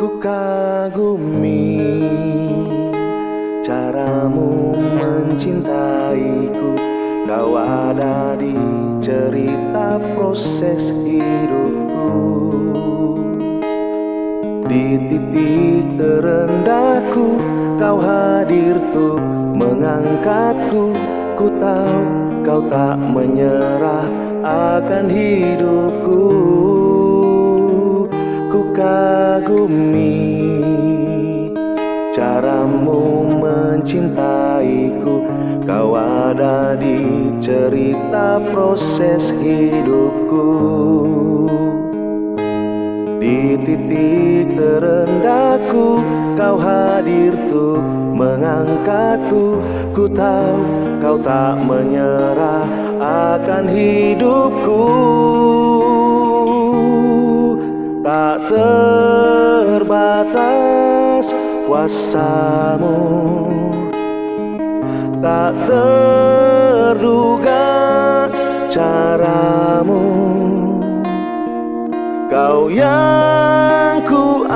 Ku kagumi caramu mencintaiku. Kau ada di cerita proses hidupku. Di titik terendahku kau hadir tuh mengangkatku. Ku tahu kau tak menyerah akan hidupku. Ku kagumi caramu mencintaiku. Kau ada di cerita proses hidupku. Di titik terendahku kau hadir tuh mengangkatku. Ku tahu kau tak menyerah akan hidupku. Tak terbatas kuasamu, tak terduga caramu. Kau yang ku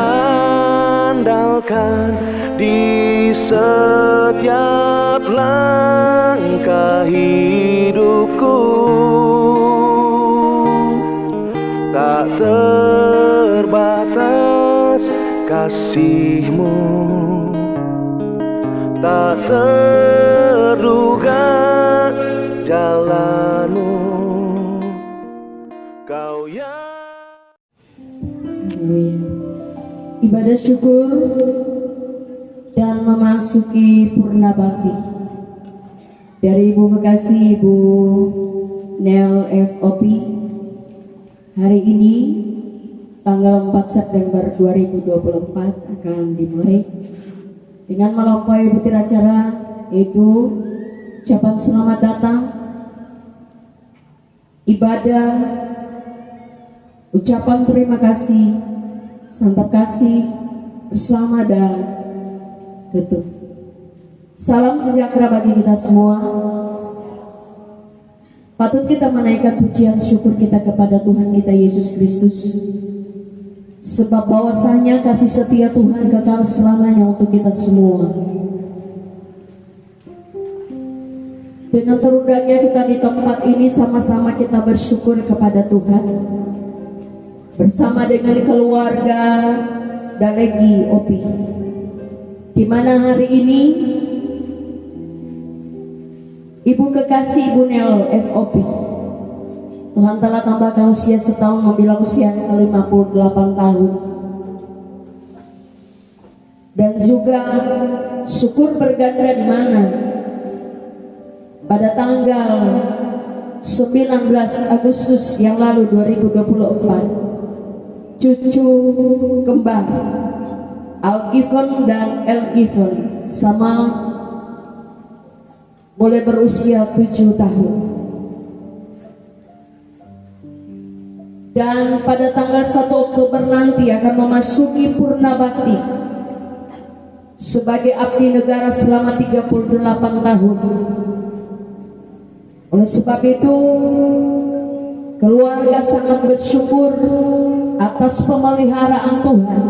andalkan di setiap langkah hidupku. Tak terbatas kasihmu, tak terduga jalanmu. Kau yang ibadah syukur dan memasuki purna bakti dari Ibu kekasih Ibu Nel FOP. Hari ini tanggal 4 September 2024 akan dimulai dengan melampaui butir acara, yaitu ucapan selamat datang, ibadah, ucapan terima kasih, santap kasih bersama dan tutup. Salam sejahtera bagi kita semua. Patut kita menaikkan pujian syukur kita kepada Tuhan kita Yesus Kristus, sebab bahwasanya kasih setia Tuhan kekal selamanya untuk kita semua. Dengan terundangnya kita di tempat ini, sama-sama kita bersyukur kepada Tuhan bersama dengan keluarga Dalegi Opi, di mana hari ini Ibu kekasih Ibu Nel FOP, Tuhan telah tambahkan usia setahun membilang usia ke-58 tahun. Dan juga syukur berganda di mana pada tanggal 19 Agustus yang lalu 2024, cucu kembar Al-Gifon dan El-Gifon sama boleh berusia 7 tahun. Dan pada tanggal 1 Oktober nanti akan memasuki purna bakti sebagai abdi negara selama 38 tahun. Oleh sebab itu, keluarga sangat bersyukur atas pemeliharaan Tuhan,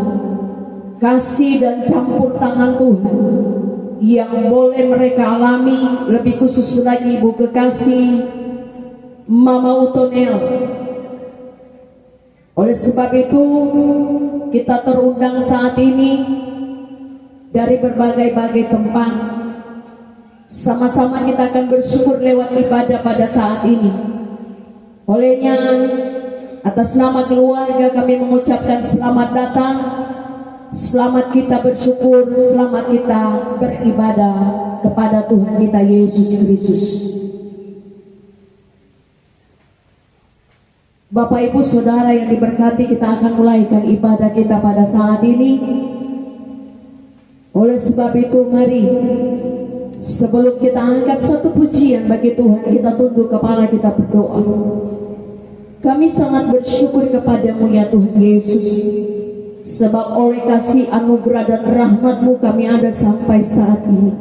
kasih dan campur tangan Tuhan yang boleh mereka alami, lebih khusus lagi Ibu kekasih Mama Utonel. Oleh sebab itu, kita terundang saat ini dari berbagai-bagai tempat. Sama-sama kita akan bersyukur lewat ibadah pada saat ini. Olehnya, atas nama keluarga kami mengucapkan selamat datang, selamat kita bersyukur, selamat kita beribadah kepada Tuhan kita Yesus Kristus. Bapak Ibu Saudara yang diberkati, kita akan mulaikan ibadah kita pada saat ini. Oleh sebab itu, mari sebelum kita angkat satu pujian bagi Tuhan, kita tunduk kepala, kita berdoa. Kami sangat bersyukur kepadamu ya Tuhan Yesus, sebab oleh kasih anugerah dan rahmat-Mu kami ada sampai saat ini.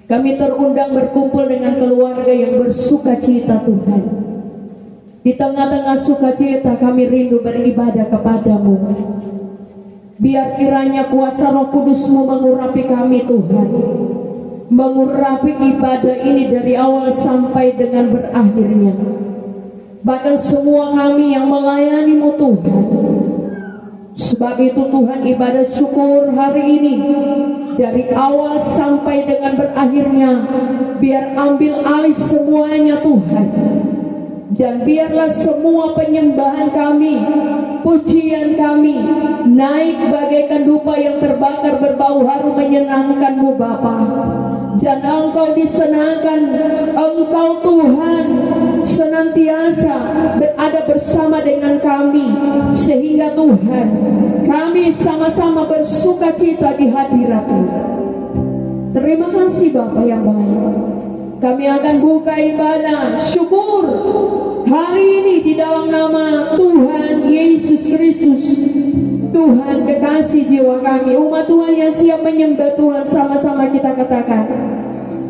Kami terundang berkumpul dengan keluarga yang bersuka cita Tuhan. Di tengah-tengah sukacita kami rindu beribadah kepadamu. Biar kiranya kuasa Roh Kudus-Mu mengurapi kami Tuhan, mengurapi ibadah ini dari awal sampai dengan berakhirnya. Bahkan semua kami yang melayani-Mu Tuhan. Sebab itu Tuhan, ibadah syukur hari ini dari awal sampai dengan berakhirnya, biar ambil alih semuanya Tuhan. Dan biarlah semua penyembahan kami, pujian kami naik bagaikan dupa yang terbakar berbau harum menyenangkan-Mu Bapa. Dan Engkau disenangkan, Engkau Tuhan senantiasa berada bersama dengan kami, sehingga Tuhan kami sama-sama bersuka cita di hadirat-Mu. Terima kasih Bapa yang baik. Kami akan buka ibadah syukur hari ini di dalam nama Tuhan Yesus Kristus. Tuhan kekasih jiwa kami, umat Tuhan yang siap menyembah Tuhan, sama-sama kita katakan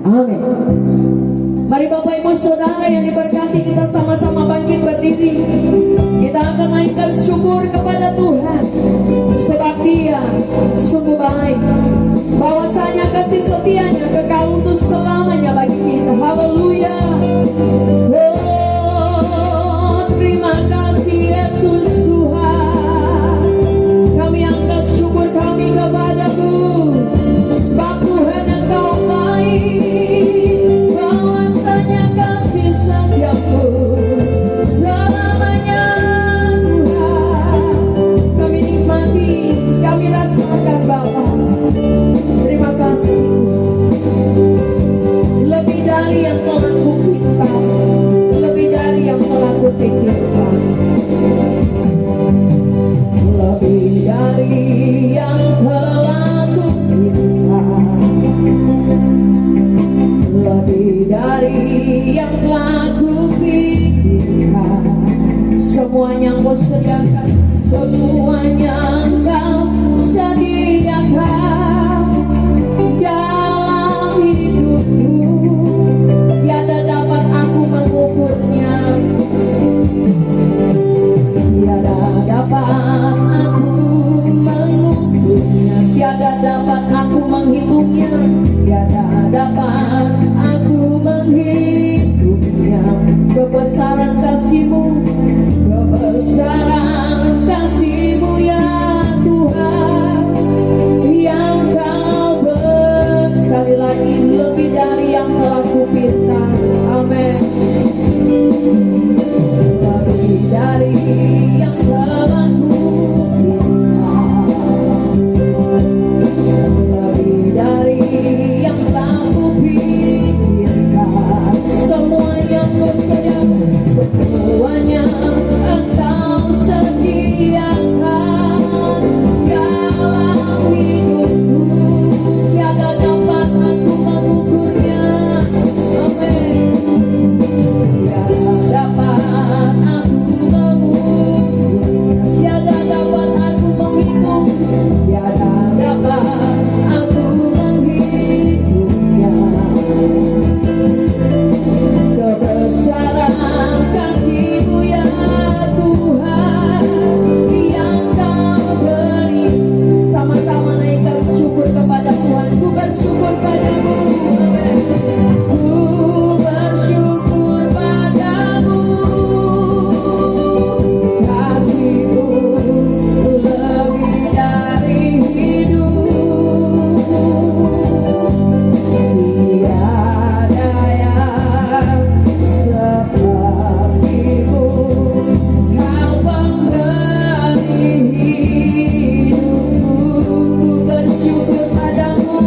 amin. Mari Bapak Ibu Saudara yang diberkati, kita sama-sama bangkit berdiri. Kita akan naikkan syukur kepada Tuhan, sebab Dia sungguh baik. Bahwasanya kasih setianya kekal untuk selamanya bagi kita. Haleluya. Oh, terima kasih Yesus Tuhan. Kami angkat syukur kami kepada-Mu, sebab Tuhan Engkau baik. Bahwasanya kasih setiamu selamanya Tuhan. Kami nikmati, kami rasakan Bapa. Terima kasih. Lebih dari yang telah kupikirkan, lebih dari yang telah kupikirkan, lebih dari yang telah kupikirkan, lebih dari yang telah kupikirkan. Semuanya Engkau sediakan, semuanya Engkau sediakan dalam hidupku. Tiada dapat aku mengukurnya, tiada dapat aku mengukurnya, tiada dapat aku menghitungnya, tiada dapat aku menghitungnya. Kebesaran kasih-Mu, kebesaran kasih-Mu ya Tuhan, yang Kau sekali lagi lebih dari yang telah kupikirkan. Amin. Lebih dari yang telah kupikirkan, lebih dari yang telah kupikirkan. Semuanya Engkau sediakan, semuanya Engkau sediakan dalam hidupku. Tiada dapat aku mengukurnya. Amin. Tiada dapat aku mengukurnya, tiada dapat aku menghitung, tiada dapat aku menghitungnya. Kebesaran kasih-Mu ya Tuhan, yang Kau beri. Sama-sama naikkan syukur kepada Tuhan. Ku bersyukur padamu. Amin. Ku bersyukur padamu. Kasih-Mu lebih dari hidup. Tiada yang seperti-Mu, Kau pemberi hidupku. Ku bersyukur padamu,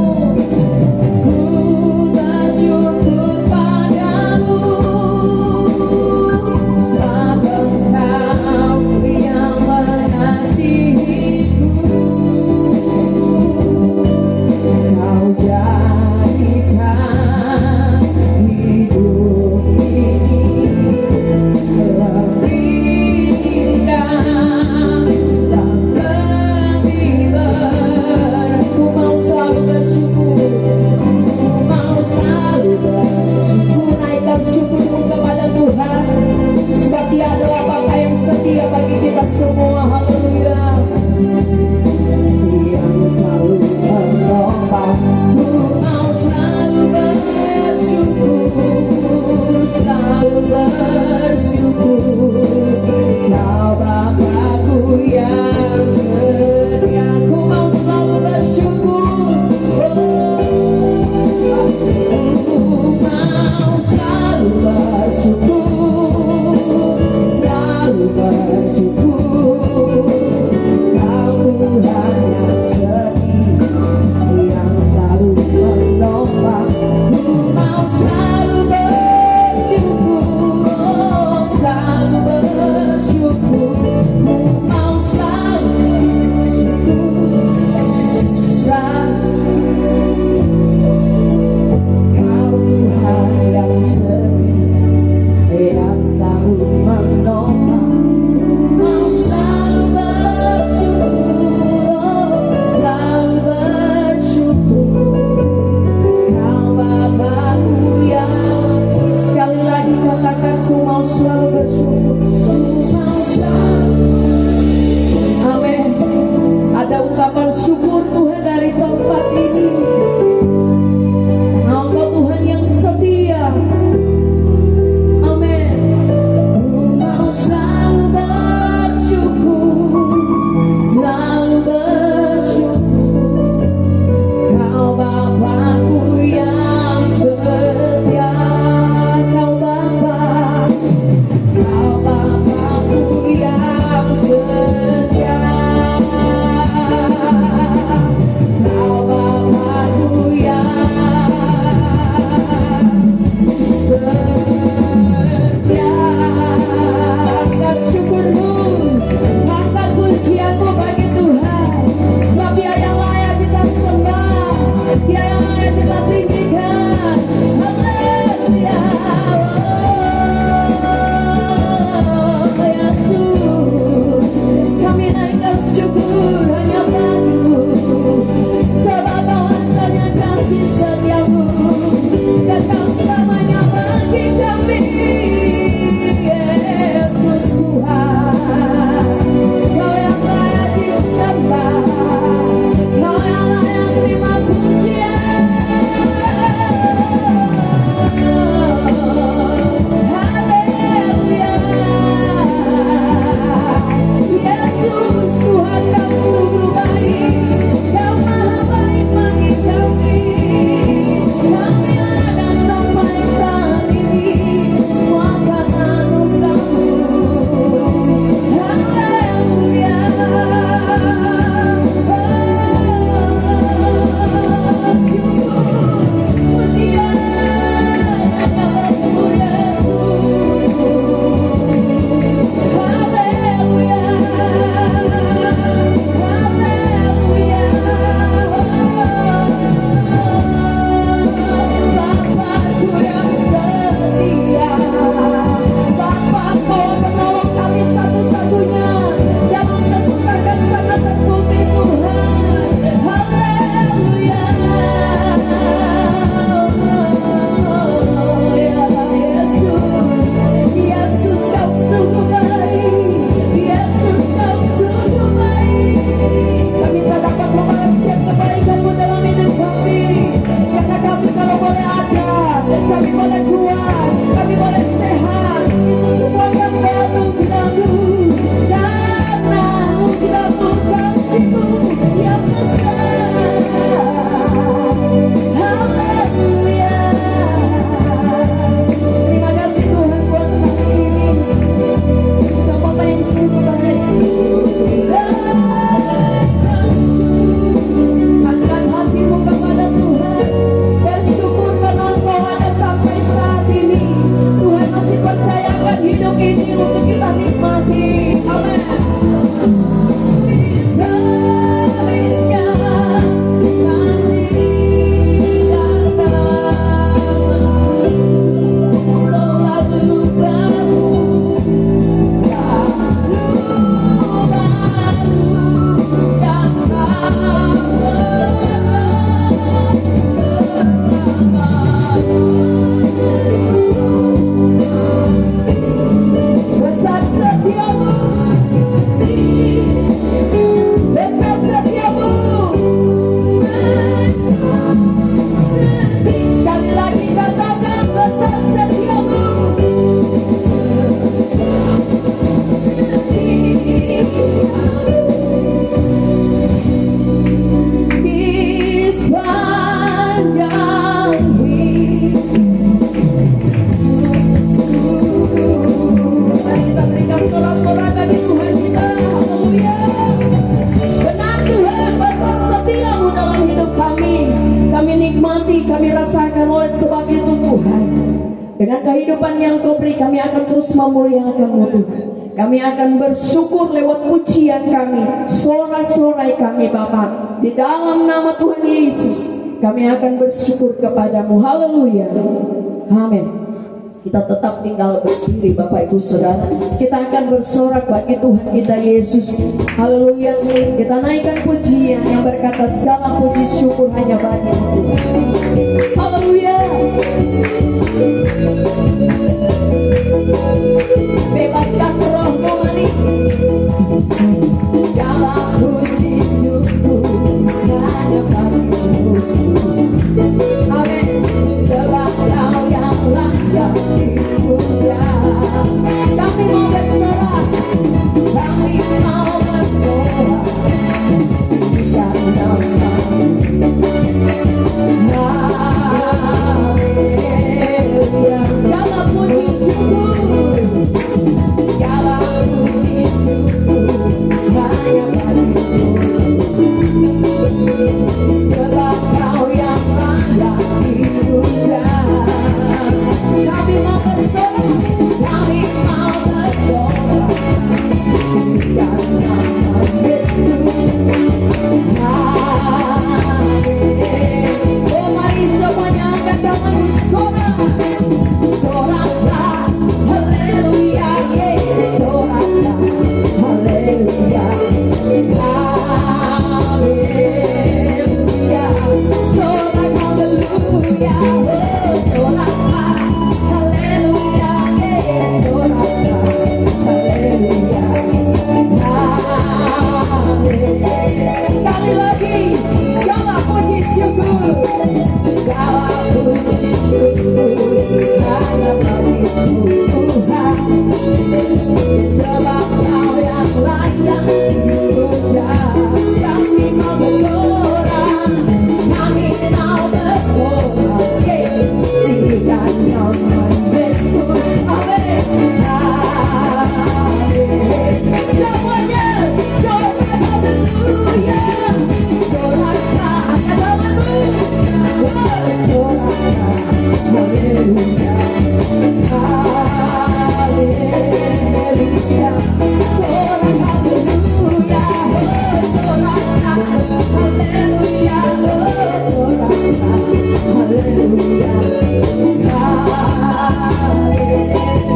ku bersyukur padamu, sebab Engkau yang mengasihiku. Kau jadikan hidup ini lebih indah dan lebih berat. Ku mau selalu bersyukur, ku mau selalu bersyukur. Naikkan syukurmu kepada Tuhan, sebab Dia adalah Bapa yang setia bagi kita semua. Haleluya. Dengan kehidupan yang Kau beri, kami akan terus memuliakan-Mu Tuhan. Kami akan bersyukur lewat pujian kami, sorak-sorai kami Bapa. Di dalam nama Tuhan Yesus, kami akan bersyukur kepadamu. Haleluya. Amin. Kita tetap tinggal berdiri Bapak Ibu Saudara. Kita akan bersorak bagi Tuhan kita Yesus. Haleluya. Kita naikkan pujian yang berkata segala puji syukur hanya bagi-Mu Tuhan. Haleluya. Bebaskan rohmu, mari. Segala puji syukur hanya bagi-Mu. Amin. Sebab Kau yang layak dipuja. Kami mau bersorak, kami mau bersorak. Segala puji syukur, segala puji syukur hanya bagi-Mu. Sebab Kau yang layak dipuja. Kami mau bersorak, kami mau bersorak. Karena Yesus. Oh mari semuanya angkat tangan bersorak. Soraklah, haleluya, soraklah, haleluya, haleluya, sorak haleluya, soraklah, haleluya, soraklah, haleluya, haleluya. Sekali lagi, segala puji syukur, segala puji syukur hanya bagi-Mu Tuhan. Sebab Kau yang layak dipuja. Kami mau bersorak, kami mau bersorak. Tinggikan nama Yesus. Amin. Amin. Semuanya sorak haleluya. Soraklah angkat tanganmu. Soraklah haleluya. Haleluya. Sorak haleluya. Soraklah haleluya. Soraklah haleluya.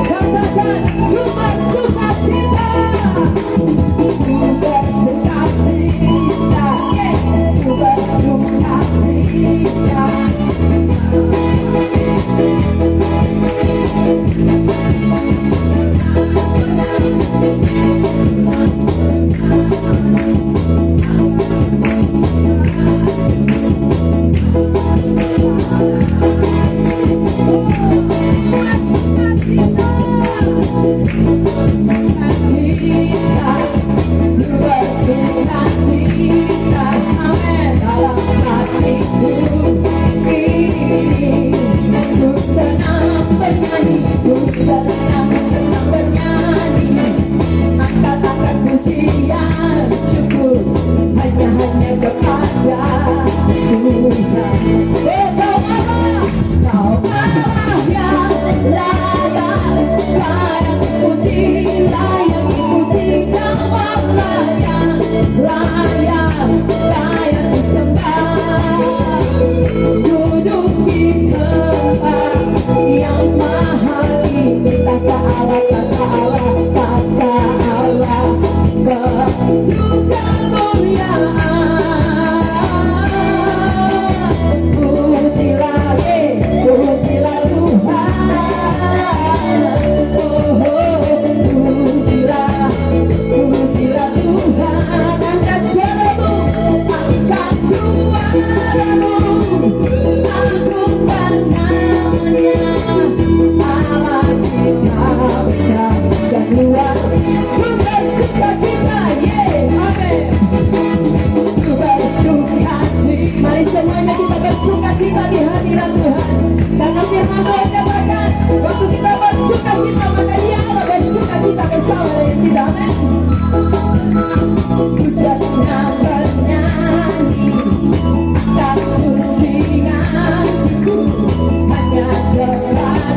Katakan ku bersuka cita. Ku bersuka cita. Ku bersuka cita.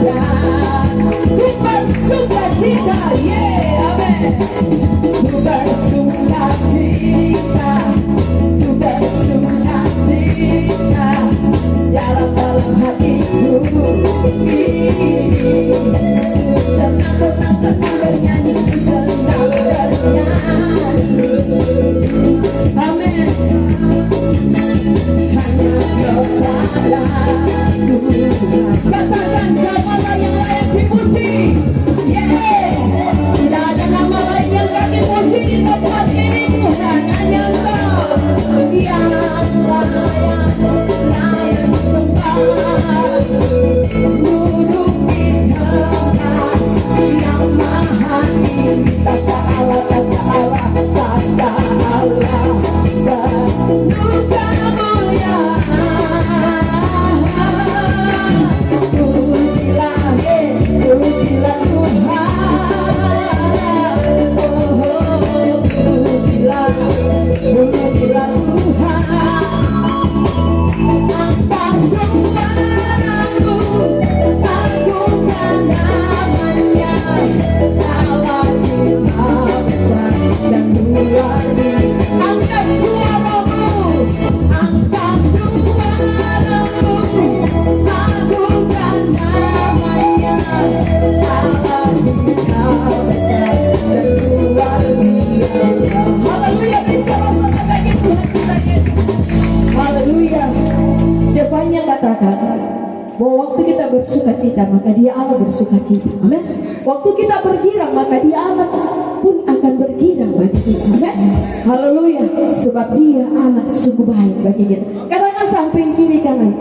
Yeah. cita, maka Dia Allah bersuka cita. Amin. Waktu kita bergirang, maka Dia Allah pun akan bergirang bagi kita. Amin. Haleluya. Sebab Dia Allah sungguh baik bagi kita. Katakan samping kiri kanan.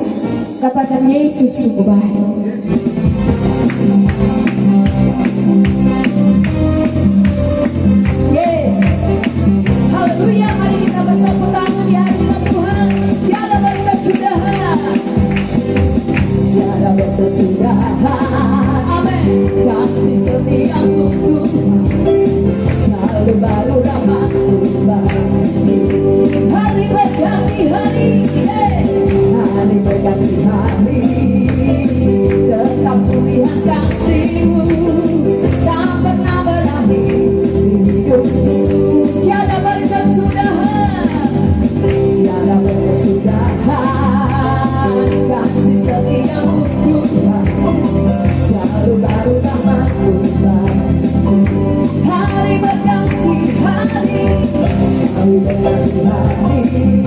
Katakan Yesus sungguh baik. Haleluya, mari kita bertepuk tangan di hadirat Tuhan. Tiada berkesudahan, tiada berkesudahan. Amin. Kasih setiamu Tuhan selalu baru dapat berbagi. Hari berganti hari, hari berganti hari, tetap kulihat kasih-Mu tak pernah berakhir hidupku. Tiada berkesudahan, tiada berkesudahan. Kasih setiamu Tuhan selalu baru dapat berbagi. Hari berganti hari, hari berganti hari,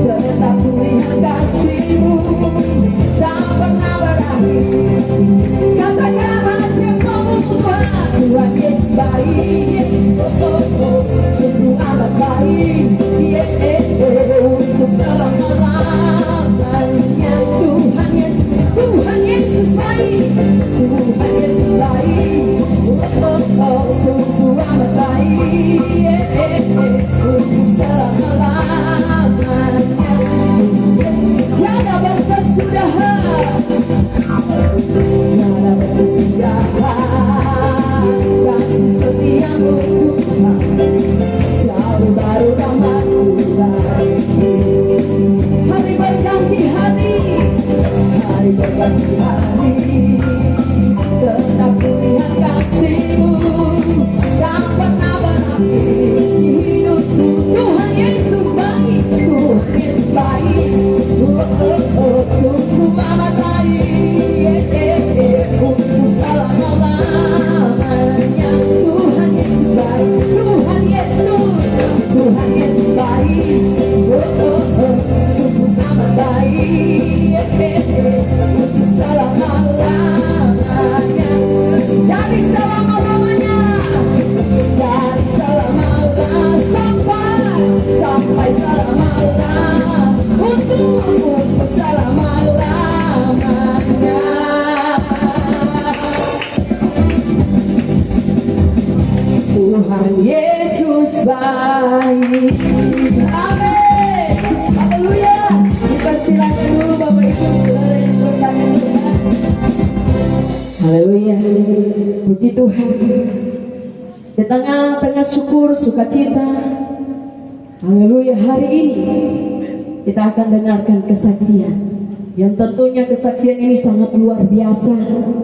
tetap kulihat kasih-Mu tak pernah berakhir. Katakan macam-Mu Tuhan, Tuhan Yesus baik. Sungguh amat baik, untuk selama-lamanya. Tuhan Yesus baik, Tuhan Yesus baik. Sungguh amat baik, untuk selama-lamanya. Tiada berkesudahan, tiada berkesudahan. Kasih setiamu Tuhan selalu baru dapat berbagi. Hari berganti hari, hari berganti hari, tetap kulihat kasih-Mu tak pernah berakhir hidupku. Tuhan Yesus baik, Tuhan Yesus baik. Sungguh amat baik, untuk selama-lamanya. Tuhan Yesus baik, Tuhan Yesus, Tuhan Yesus baik. Sungguh amat baik, untuk selama-lamanya. Dari selama-lamanya, dari selama-lamanya sampai selama-lamanya, untuk selama-lamanya. Tuhan Yesus baik. Amin. Haleluya. Kita silakan dulu Bapak Ibu Saudara yang berkata Tuhan. Haleluya. Puji Tuhan. Di tengah-tengah syukur, sukacita, haleluya, hari ini kita akan dengarkan kesaksian yang tentunya kesaksian ini sangat luar biasa.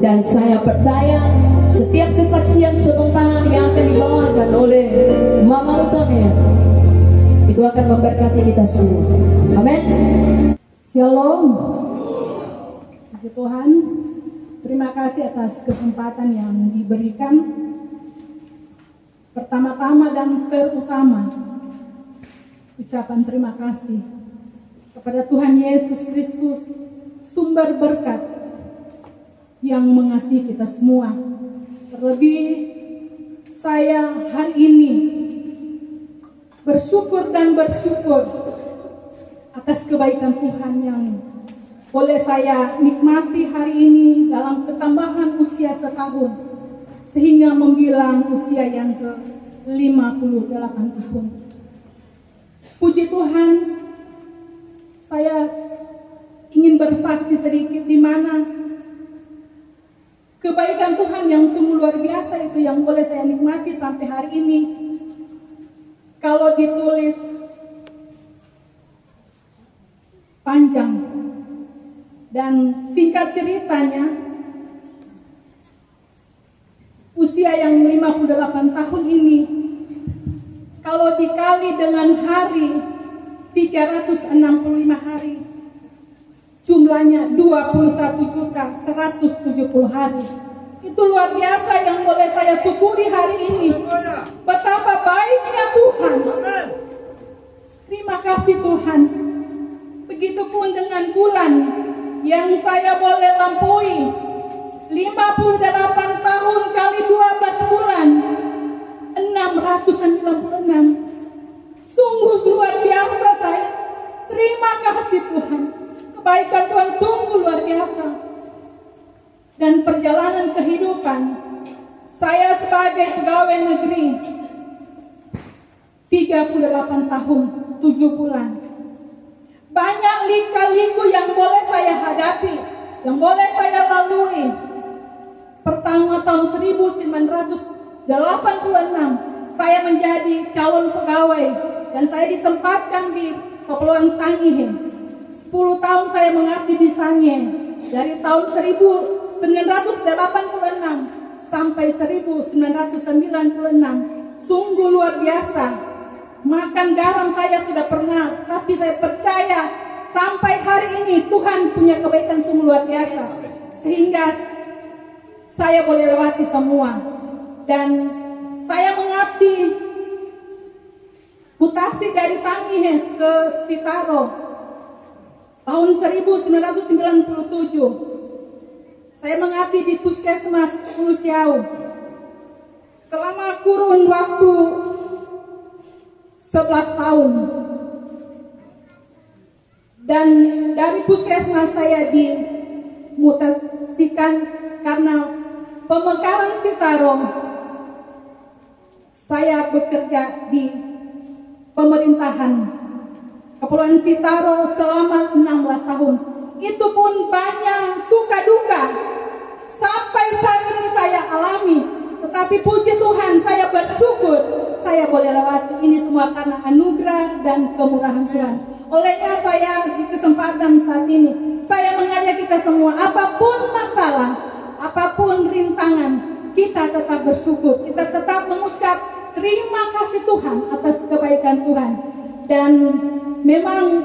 Dan saya percaya setiap kesaksian sebentar yang akan dibawakan oleh Mama Utami itu akan memberkati kita semua. Amin. Shalom. Puji Tuhan. Terima kasih atas kesempatan yang diberikan. Pertama-tama dan terutama ucapan terima kasih kepada Tuhan Yesus Kristus, sumber berkat yang mengasihi kita semua. Terlebih saya hari ini bersyukur dan bersyukur atas kebaikan Tuhan yang boleh saya nikmati hari ini dalam ketambahan usia setahun, sehingga membilang usia yang ke-58 tahun. Puji Tuhan, saya ingin bersaksi sedikit di mana kebaikan Tuhan yang sungguh luar biasa itu yang boleh saya nikmati sampai hari ini. Kalau ditulis panjang dan singkat ceritanya, usia yang 58 tahun ini kalau dikali dengan hari 365 hari, jumlahnya 21.170 hari. Itu luar biasa yang boleh saya syukuri hari ini. Betapa baiknya Tuhan. Terima kasih Tuhan. Begitupun dengan bulan yang saya boleh lampaui 58 tahun kali 12 bulan, 696. Sungguh luar biasa saya. Terima kasih Tuhan. Kebaikan Tuhan sungguh luar biasa. Dan perjalanan kehidupan saya sebagai pegawai negeri 38 tahun 7 bulan. Banyak lika-liku yang boleh saya hadapi, yang boleh saya lalui. Pertama tahun 1986 saya menjadi calon pegawai dan saya ditempatkan di Kepulauan Sangihe. 10 tahun saya mengabdi di Sangihe dari tahun 1986 sampai 1996. Sungguh luar biasa. Makan garam saya sudah pernah, tapi saya percaya sampai hari ini Tuhan punya kebaikan sungguh luar biasa, sehingga saya boleh lewati semua. Dan saya mengabdi mutasi dari Sangihe ke Sitaro tahun 1997. Saya mengabdi di Puskesmas Hulu Siau selama kurun waktu 11 tahun. Dan dari puskesmas saya dimutasikan karena pemekaran Sitaro. Saya bekerja di pemerintahan Kepulauan Sitaro selama 16 tahun. Itu pun banyak suka duka sampai saat ini saya alami. Tetapi puji Tuhan, saya bersyukur saya boleh lewati ini semua karena anugerah dan kemurahan Tuhan. Olehnya saya di kesempatan saat ini, saya mengajak kita semua, apapun masalah, apapun rintangan, kita tetap bersyukur, kita tetap mengucap terima kasih Tuhan atas kebaikan Tuhan. Dan memang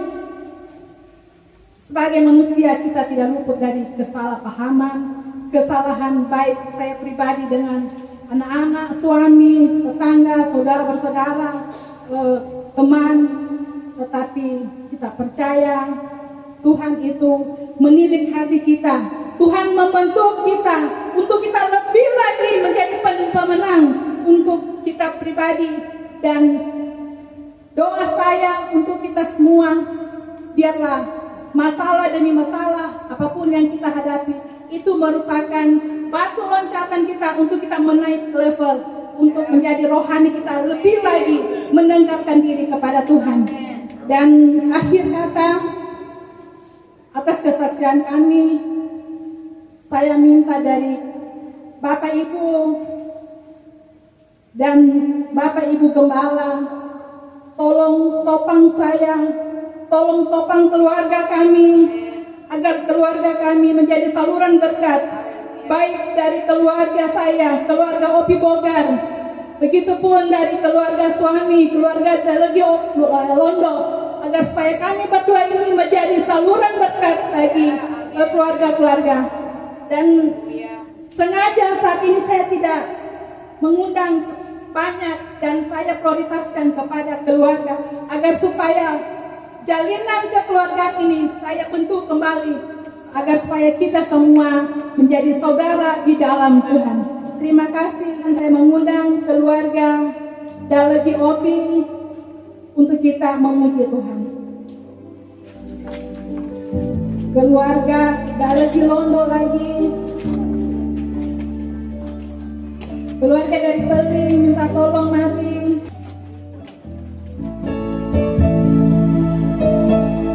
sebagai manusia kita tidak luput dari kesalahpahaman, kesalahan baik saya pribadi dengan anak-anak, suami, tetangga, saudara bersaudara, teman. Tetapi kita percaya Tuhan itu menilik hati kita. Tuhan membentuk kita untuk kita lebih lagi menjadi pemenang untuk kita pribadi. Dan doa saya untuk kita semua, biarlah masalah demi masalah apapun yang kita hadapi itu merupakan batu loncatan kita untuk kita menaik level, untuk menjadi rohani kita lebih lagi mendekatkan diri kepada Tuhan. Dan akhir kata, atas kesaksian kami, saya minta dari Bapak Ibu dan Bapak Ibu Gembala, tolong topang saya, tolong topang keluarga kami, agar keluarga kami menjadi saluran berkat, baik dari keluarga saya, keluarga Opi Bogar, begitupun dari keluarga suami, keluarga Dalegi Londo, agar supaya kami berdua ini menjadi saluran berkat bagi keluarga-keluarga. Dan sengaja saat ini saya tidak mengundang banyak dan saya prioritaskan kepada keluarga, agar supaya jalinan kekeluargaan ini saya bentuk kembali, agar supaya kita semua menjadi saudara di dalam Tuhan. Terima kasih, dan saya mengundang keluarga Dalegi Opi untuk kita memuji Tuhan. Keluarga Dalegi Londo lagi, keluarga dari Beli minta tolong mari. Haleluya.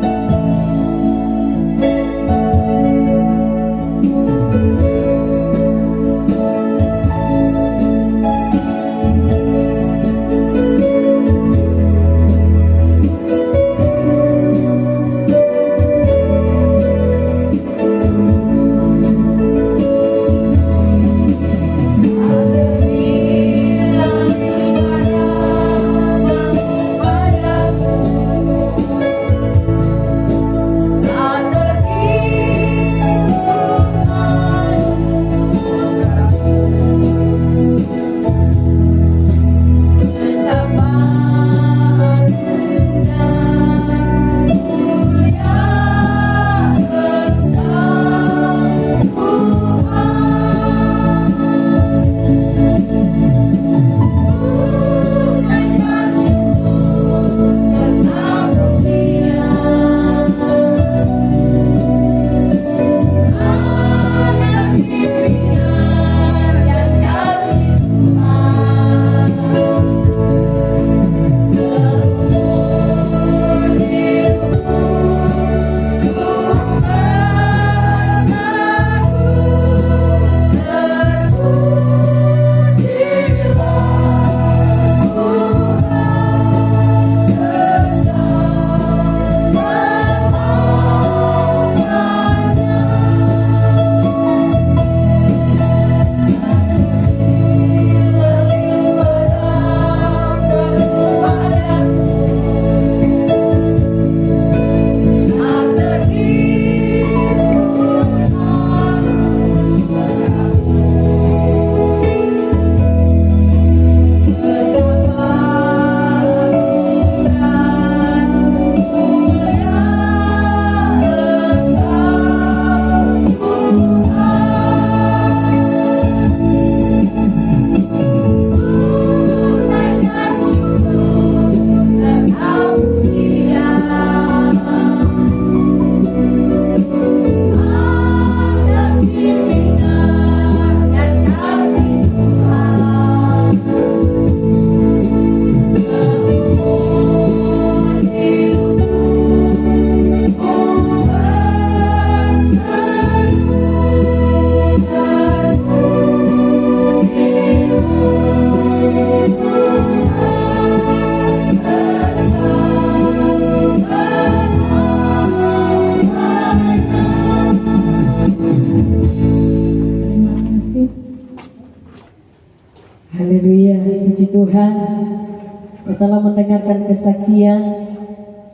Tuhan, kita telah mendengarkan kesaksian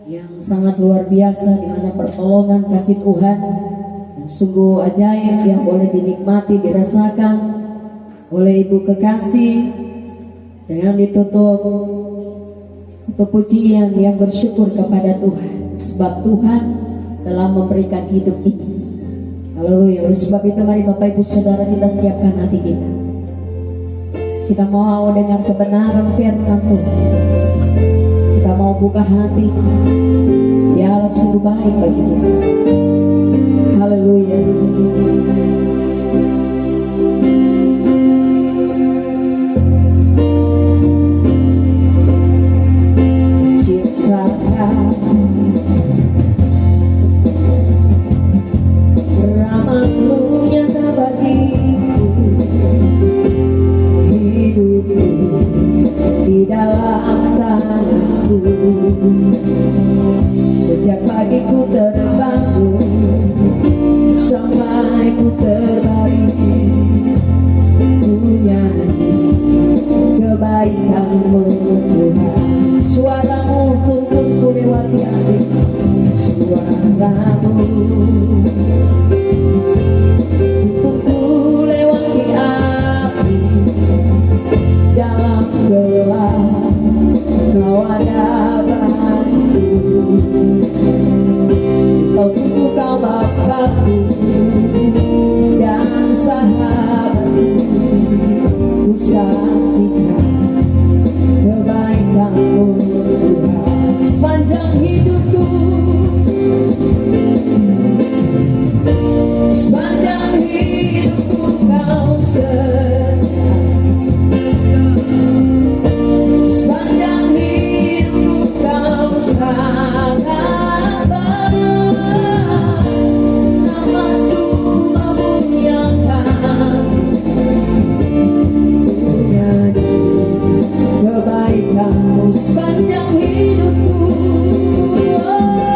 yang sangat luar biasa, di mana pertolongan kasih Tuhan yang sungguh ajaib yang boleh dinikmati, dirasakan oleh Ibu kekasih, dengan ditutup satu pujian yang bersyukur kepada Tuhan, sebab Tuhan telah memberikan hidup ini. Haleluya. Oleh sebab itu mari Bapak Ibu Saudara kita siapkan hati kita. Kita mau dengar kebenaran firman Tuhan. Kita mau buka hati. Ya Allah sungguh baik bagi kita. Haleluya. Ciptakan rahmat-Mu nyata bagiku, hidupku di dalam tanganku. Sejak pagi ku terbangun sampai ku terbaring, ku nyanyi kebaikan-Mu Tuhan. Suara-Mu tuntun ku lewati hati, suara-Mu tuntun lewati api. Dalam gelap Kau ada bahanku, Kau sungguh Kau Bapakku dan sahabatku. Ku saksikan kebaikan-Mu Tuhan sepanjang hidupku, sepanjang hidupku Kau sepanjang hidupku Kau sangat baik. Nafasku memuliakan, ku nyanyi kebaikan-Mu sepanjang hidupku. Oh.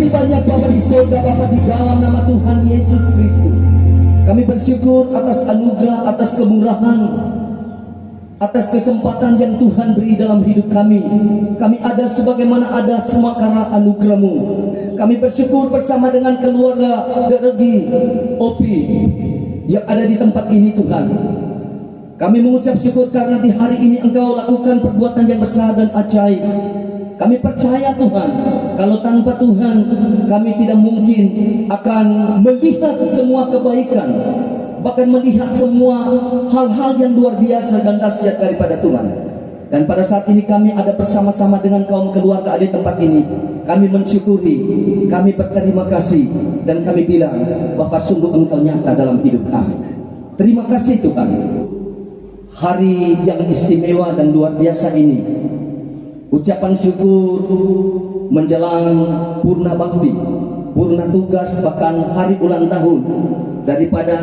kasih banyak Bapa di surga, Bapa di dalam nama Tuhan Yesus Kristus. Kami bersyukur atas anugerah, atas kemurahan, atas kesempatan yang Tuhan beri dalam hidup kami. Kami ada sebagaimana ada semua karena anugerah-Mu. Kami bersyukur bersama dengan keluarga Deregi Opi yang ada di tempat ini Tuhan. Kami mengucap syukur karena di hari ini Engkau lakukan perbuatan yang besar dan ajaib. Kami percaya Tuhan, kalau tanpa Tuhan kami tidak mungkin akan melihat semua kebaikan, bahkan melihat semua hal-hal yang luar biasa dan dahsyat daripada Tuhan. Dan pada saat ini kami ada bersama-sama dengan kaum keluarga di tempat ini. Kami mensyukuri, kami berterima kasih, dan kami bilang bahwa sungguh Engkau nyata dalam hidup kami. Terima kasih Tuhan. Hari yang istimewa dan luar biasa ini, ucapan syukur menjelang purna bakti, purna tugas, bahkan hari ulang tahun daripada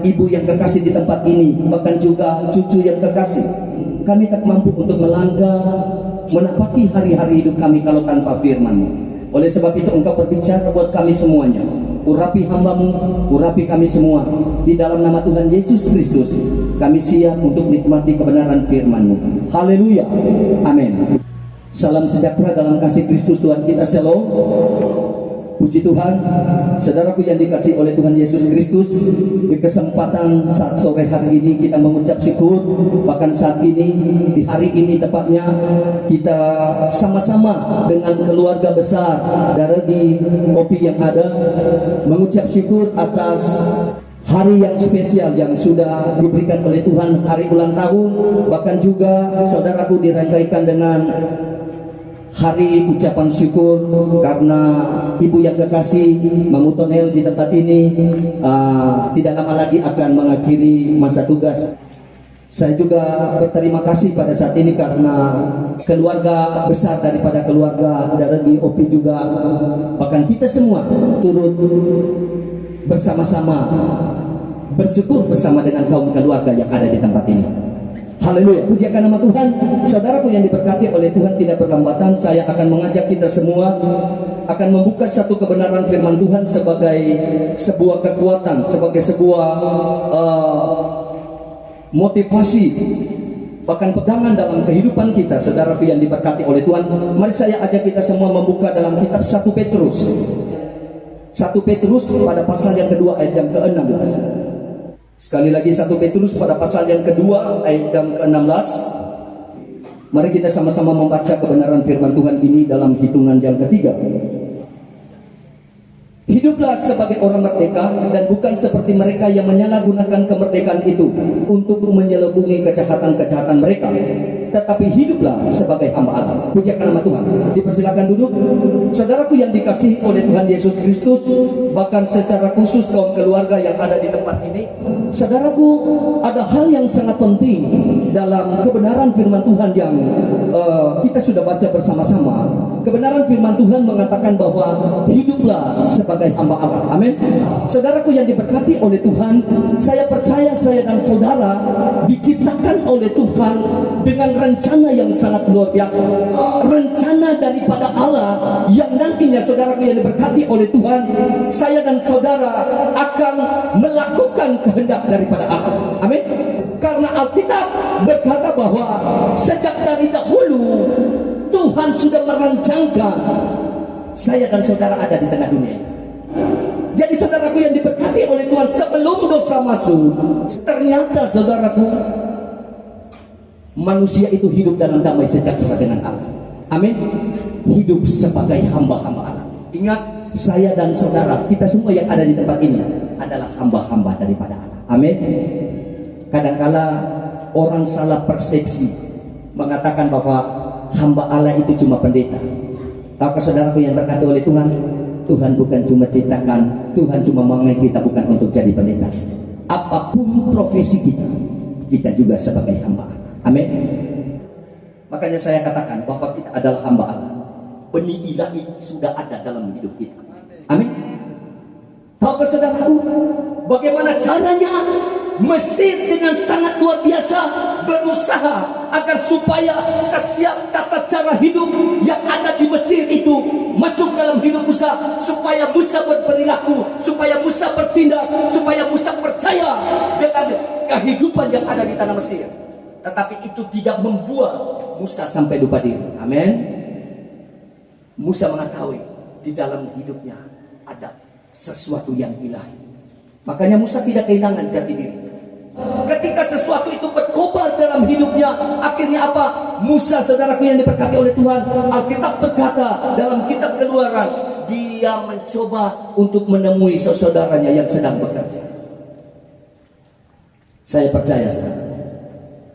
ibu yang kekasih di tempat ini, bahkan juga cucu yang kekasih. Kami tak mampu untuk melangkah menapaki hari-hari hidup kami kalau tanpa firman-Mu. Oleh sebab itu Engkau berbicara buat kami semuanya. Urapi hamba-Mu, urapi kami semua. Di dalam nama Tuhan Yesus Kristus kami siap untuk nikmati kebenaran firman-Mu. Haleluya, amin. Salam sejahtera dalam kasih Kristus Tuhan kita. Shalom. Puji Tuhan, saudaraku yang dikasihi oleh Tuhan Yesus Kristus. Di kesempatan saat sore hari ini kita mengucap syukur. Bahkan saat ini, di hari ini tepatnya, kita sama-sama dengan keluarga besar dari Opi yang ada mengucap syukur atas hari yang spesial yang sudah diberikan oleh Tuhan, hari ulang tahun. Bahkan juga saudaraku dirangkaikan dengan hari ucapan syukur karena ibu yang kekasih Mamutonel di tempat ini tidak lama lagi akan mengakhiri masa tugas. Saya juga berterima kasih pada saat ini karena keluarga besar daripada keluarga dari Opi juga, bahkan kita semua turut bersama-sama bersyukur bersama dengan kaum keluarga yang ada di tempat ini. Haleluya, pujikan nama Tuhan. Saudaraku yang diberkati oleh Tuhan, tidak berlambatan saya akan mengajak kita semua akan membuka satu kebenaran firman Tuhan sebagai sebuah kekuatan, sebagai sebuah motivasi, bahkan pegangan dalam kehidupan kita. Saudaraku yang diberkati oleh Tuhan, mari saya ajak kita semua membuka dalam kitab 1 Petrus. 1 Petrus pada pasal yang kedua ayat yang ke-16. Sekali lagi 1 Petrus pada pasal yang kedua ayat yang ke-16. Mari kita sama-sama membaca kebenaran firman Tuhan ini dalam hitungan yang ketiga. Hiduplah sebagai orang merdeka dan bukan seperti mereka yang menyalahgunakan kemerdekaan itu untuk menyelubungi kejahatan-kejahatan mereka, tetapi hiduplah sebagai hamba Allah. Pujikan nama Tuhan. Dipersilakan duduk. Saudaraku yang dikasihi oleh Tuhan Yesus Kristus, bahkan secara khusus kaum keluarga yang ada di tempat ini, saudaraku, ada hal yang sangat penting dalam kebenaran firman Tuhan yang kita sudah baca bersama-sama. Kebenaran firman Tuhan mengatakan bahwa hiduplah sebagai hamba Allah. Amin. Saudaraku yang diberkati oleh Tuhan, saya percaya saya dan saudara diciptakan oleh Tuhan dengan rencana yang sangat luar biasa. Rencana daripada Allah yang nantinya saudaraku yang diberkati oleh Tuhan, saya dan saudara akan melakukan kehendak daripada Allah. Amin. Karena Alkitab berkata bahwa sejak dari dahulu Tuhan sudah merancangkan saya dan saudara ada di tengah dunia. Jadi saudaraku yang diberkati oleh Tuhan, sebelum dosa masuk, ternyata saudaraku, manusia itu hidup dalam damai sejahtera dengan Allah. Amin. Hidup sebagai hamba-hamba Allah. Ingat, saya dan saudara, kita semua yang ada di tempat ini adalah hamba-hamba daripada Allah. Amin. Kadangkala orang salah persepsi mengatakan bahwa hamba Allah itu cuma pendeta. Tahukah saudaraku yang berkata oleh Tuhan, Tuhan bukan cuma ciptakan, Tuhan cuma mengenai kita bukan untuk jadi pendeta. Apapun profesi kita, kita juga sebagai hamba Allah. Amin. Makanya saya katakan bahwa kita adalah hamba Allah. Benih ilahi sudah ada dalam hidup kita. Amin. Tahukah saudaraku, bagaimana caranya Mesir dengan sangat luar biasa berusaha agar supaya setiap tata cara hidup yang ada di Mesir itu masuk dalam hidup Musa, supaya Musa berperilaku, supaya Musa bertindak, supaya Musa percaya dengan kehidupan yang ada di tanah Mesir. Tetapi itu tidak membuat Musa sampai lupa diri. Amin. Musa mengetahui di dalam hidupnya ada sesuatu yang ilahi. Makanya Musa tidak kehilangan jati diri. Ketika sesuatu itu berkobar dalam hidupnya, akhirnya apa? Musa, saudaraku yang diberkati oleh Tuhan, Alkitab berkata dalam kitab Keluaran, dia mencoba untuk menemui saudaranya yang sedang bekerja. Saya percaya, saudara,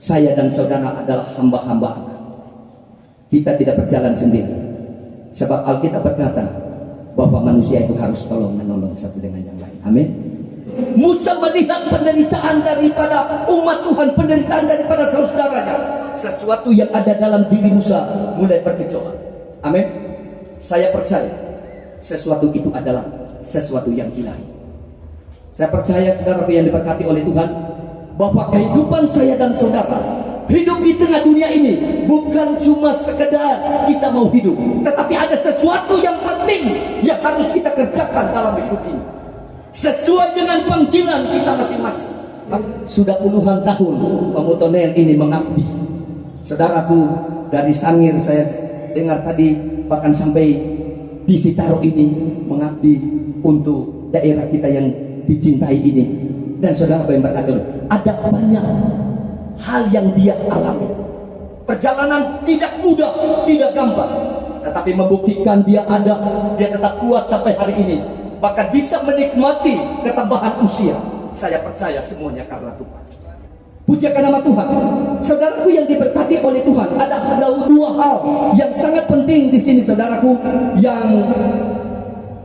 saya dan saudara adalah hamba-hamba Allah. Kita tidak berjalan sendiri, sebab Alkitab berkata bahwa manusia itu harus tolong-menolong satu dengan yang lain. Amin. Musa melihat penderitaan daripada umat Tuhan, penderitaan daripada saudaranya. Sesuatu yang ada dalam diri Musa mulai bergejolak. Amin. Saya percaya sesuatu itu adalah sesuatu yang ilahi. Saya percaya, saudara yang diberkati oleh Tuhan, bahwa kehidupan saya dan saudara hidup di tengah dunia ini bukan cuma sekedar kita mau hidup, tetapi ada sesuatu yang penting yang harus kita kerjakan dalam hidup ini, sesuai dengan panggilan kita masing-masing. Sudah puluhan tahun Pemutonel ini mengabdi. Saudaraku, dari Sangir saya dengar tadi, bahkan sampai di Sitaro ini mengabdi untuk daerah kita yang dicintai ini. Dan saudara yang berkata, ada banyak hal yang dia alami. Perjalanan tidak mudah, tidak gampang, tetapi membuktikan dia tetap kuat sampai hari ini, bahkan bisa menikmati ketambahan usia. Saya percaya semuanya karena Tuhan. Pujiakan nama Tuhan. Saudaraku yang diberkati oleh Tuhan, ada dua hal yang sangat penting di sini, saudaraku, yang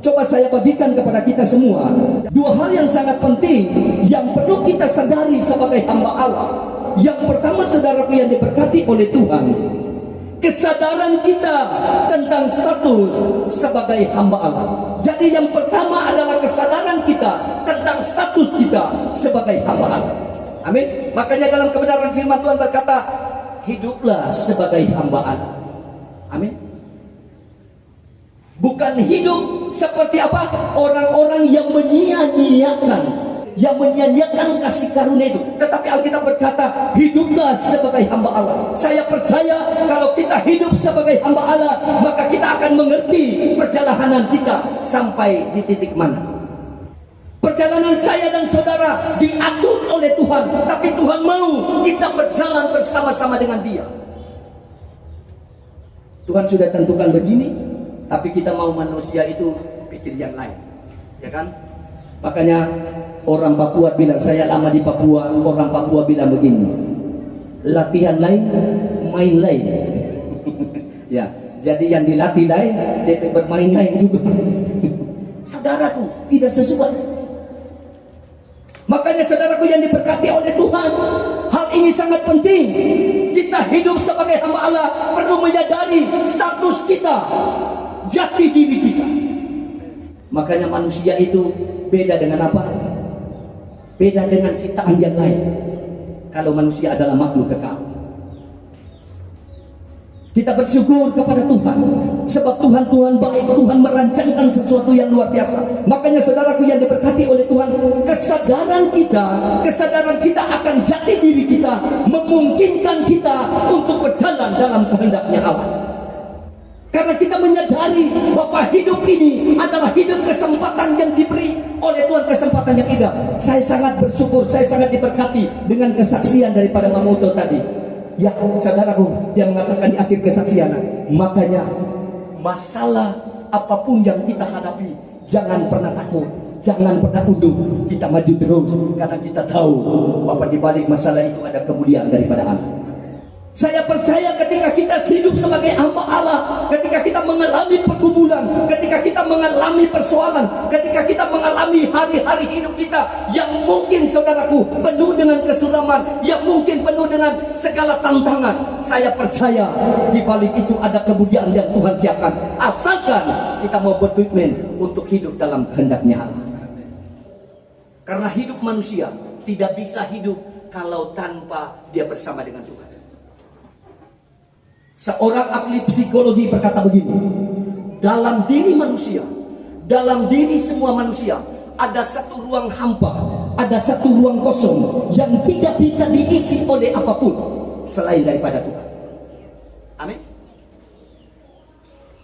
coba saya bagikan kepada kita semua. Dua hal yang sangat penting yang perlu kita sadari sebagai hamba Allah. Yang pertama, saudaraku yang diberkati oleh Tuhan, kesadaran kita tentang status sebagai hamba Allah. Jadi yang pertama adalah kesadaran kita tentang status kita sebagai hamba Allah. Amin. Makanya dalam kebenaran firman Tuhan berkata, hiduplah sebagai hamba Allah. Amin. Bukan hidup seperti apa? Orang-orang yang menyia-nyiakan kasih karunia itu. Tetapi Alkitab berkata, hiduplah sebagai hamba Allah. Saya percaya kalau kita hidup sebagai hamba Allah, maka kita akan mengerti perjalanan kita sampai di titik mana. Perjalanan saya dan saudara diatur oleh Tuhan, tapi Tuhan mau kita berjalan bersama-sama dengan Dia. Tuhan sudah tentukan begini, tapi kita mau manusia itu pikir yang lain, ya kan? Makanya orang Papua bilang, saya lama di Papua, orang Papua bilang begini, latihan lain, main lain. Ya, jadi yang dilatih lain, DP bermain lain juga. Saudaraku, tidak sesuai. Makanya saudaraku yang diberkati oleh Tuhan, hal ini sangat penting. Kita hidup sebagai hamba Allah perlu menyadari status kita, jati diri kita. Makanya manusia itu beda dengan apa? Beda dengan ciptaan yang lain. Kalau manusia adalah makhluk kekal. Kita bersyukur kepada Tuhan, sebab Tuhan baik. Tuhan merancangkan sesuatu yang luar biasa. Makanya saudaraku yang diberkati oleh Tuhan, kesadaran kita akan jati diri kita memungkinkan kita untuk berjalan dalam kehendaknya Allah. Karena kita menyadari bahwa hidup ini adalah hidup kesempatan yang diberi oleh Tuhan, kesempatan yang indah. Saya sangat bersyukur, saya sangat diberkati dengan kesaksian daripada Mamoto tadi. Ya, saudaraku, dia mengatakan di akhir kesaksian, makanya masalah apapun yang kita hadapi, jangan pernah takut, jangan pernah undur, kita maju terus, karena kita tahu bahwa di balik masalah itu ada kemuliaan daripada Allah. Saya percaya ketika kita hidup sebagai hamba Allah, ketika kita mengalami pergumulan, ketika kita mengalami persoalan, ketika kita mengalami hari-hari hidup kita yang mungkin saudaraku penuh dengan kesuraman, yang mungkin penuh dengan segala tantangan, saya percaya di balik itu ada kemuliaan yang Tuhan siapkan, asalkan kita mau berkomitmen untuk hidup dalam kehendaknya Allah. Karena hidup manusia tidak bisa hidup kalau tanpa dia bersama dengan Tuhan. Seorang ahli psikologi berkata begini, dalam diri manusia, dalam diri semua manusia, ada satu ruang hampa, ada satu ruang kosong yang tidak bisa diisi oleh apapun selain daripada Tuhan. Amin.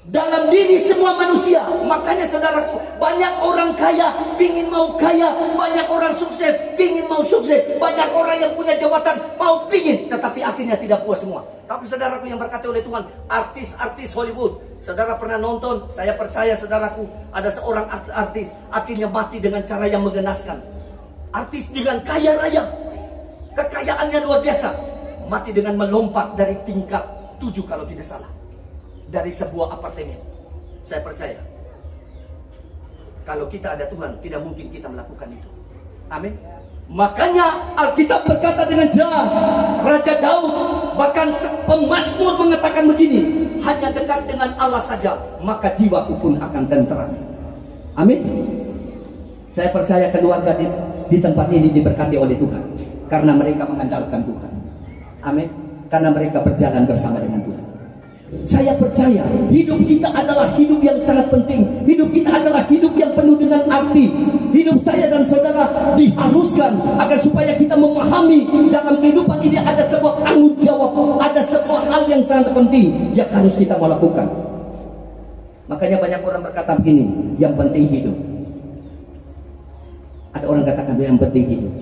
Dalam diri semua manusia. Makanya saudaraku, banyak orang kaya pingin mau kaya, banyak orang sukses pingin mau sukses, banyak orang yang punya jabatan mau pingin, tetapi akhirnya tidak puas semua. Tapi saudaraku yang berkati oleh Tuhan, artis-artis Hollywood, saudara pernah nonton? Saya percaya saudaraku, ada seorang artis akhirnya mati dengan cara yang menggenaskan. Artis dengan kaya raya, kekayaannya luar biasa, mati dengan melompat dari tingkat 7 kalau tidak salah, dari sebuah apartemen. Saya percaya kalau kita ada Tuhan, tidak mungkin kita melakukan itu. Amin. Makanya Alkitab berkata dengan jelas, Raja Daud, bahkan pemazmur mengatakan begini, hanya dekat dengan Allah saja, maka jiwaku pun akan tenteram. Amin. Saya percaya keluarga di tempat ini diberkati oleh Tuhan, karena mereka mengandalkan Tuhan. Amin. Karena mereka berjalan bersama dengan Tuhan. Saya percaya hidup kita adalah hidup yang sangat penting. Hidup kita adalah hidup yang penuh dengan arti. Hidup saya dan saudara diharuskan agar supaya kita memahami dalam kehidupan ini ada sebuah tanggung jawab, ada sebuah hal yang sangat penting yang harus kita lakukan. Makanya banyak orang berkata begini, yang penting hidup. Ada orang katakan yang penting hidup.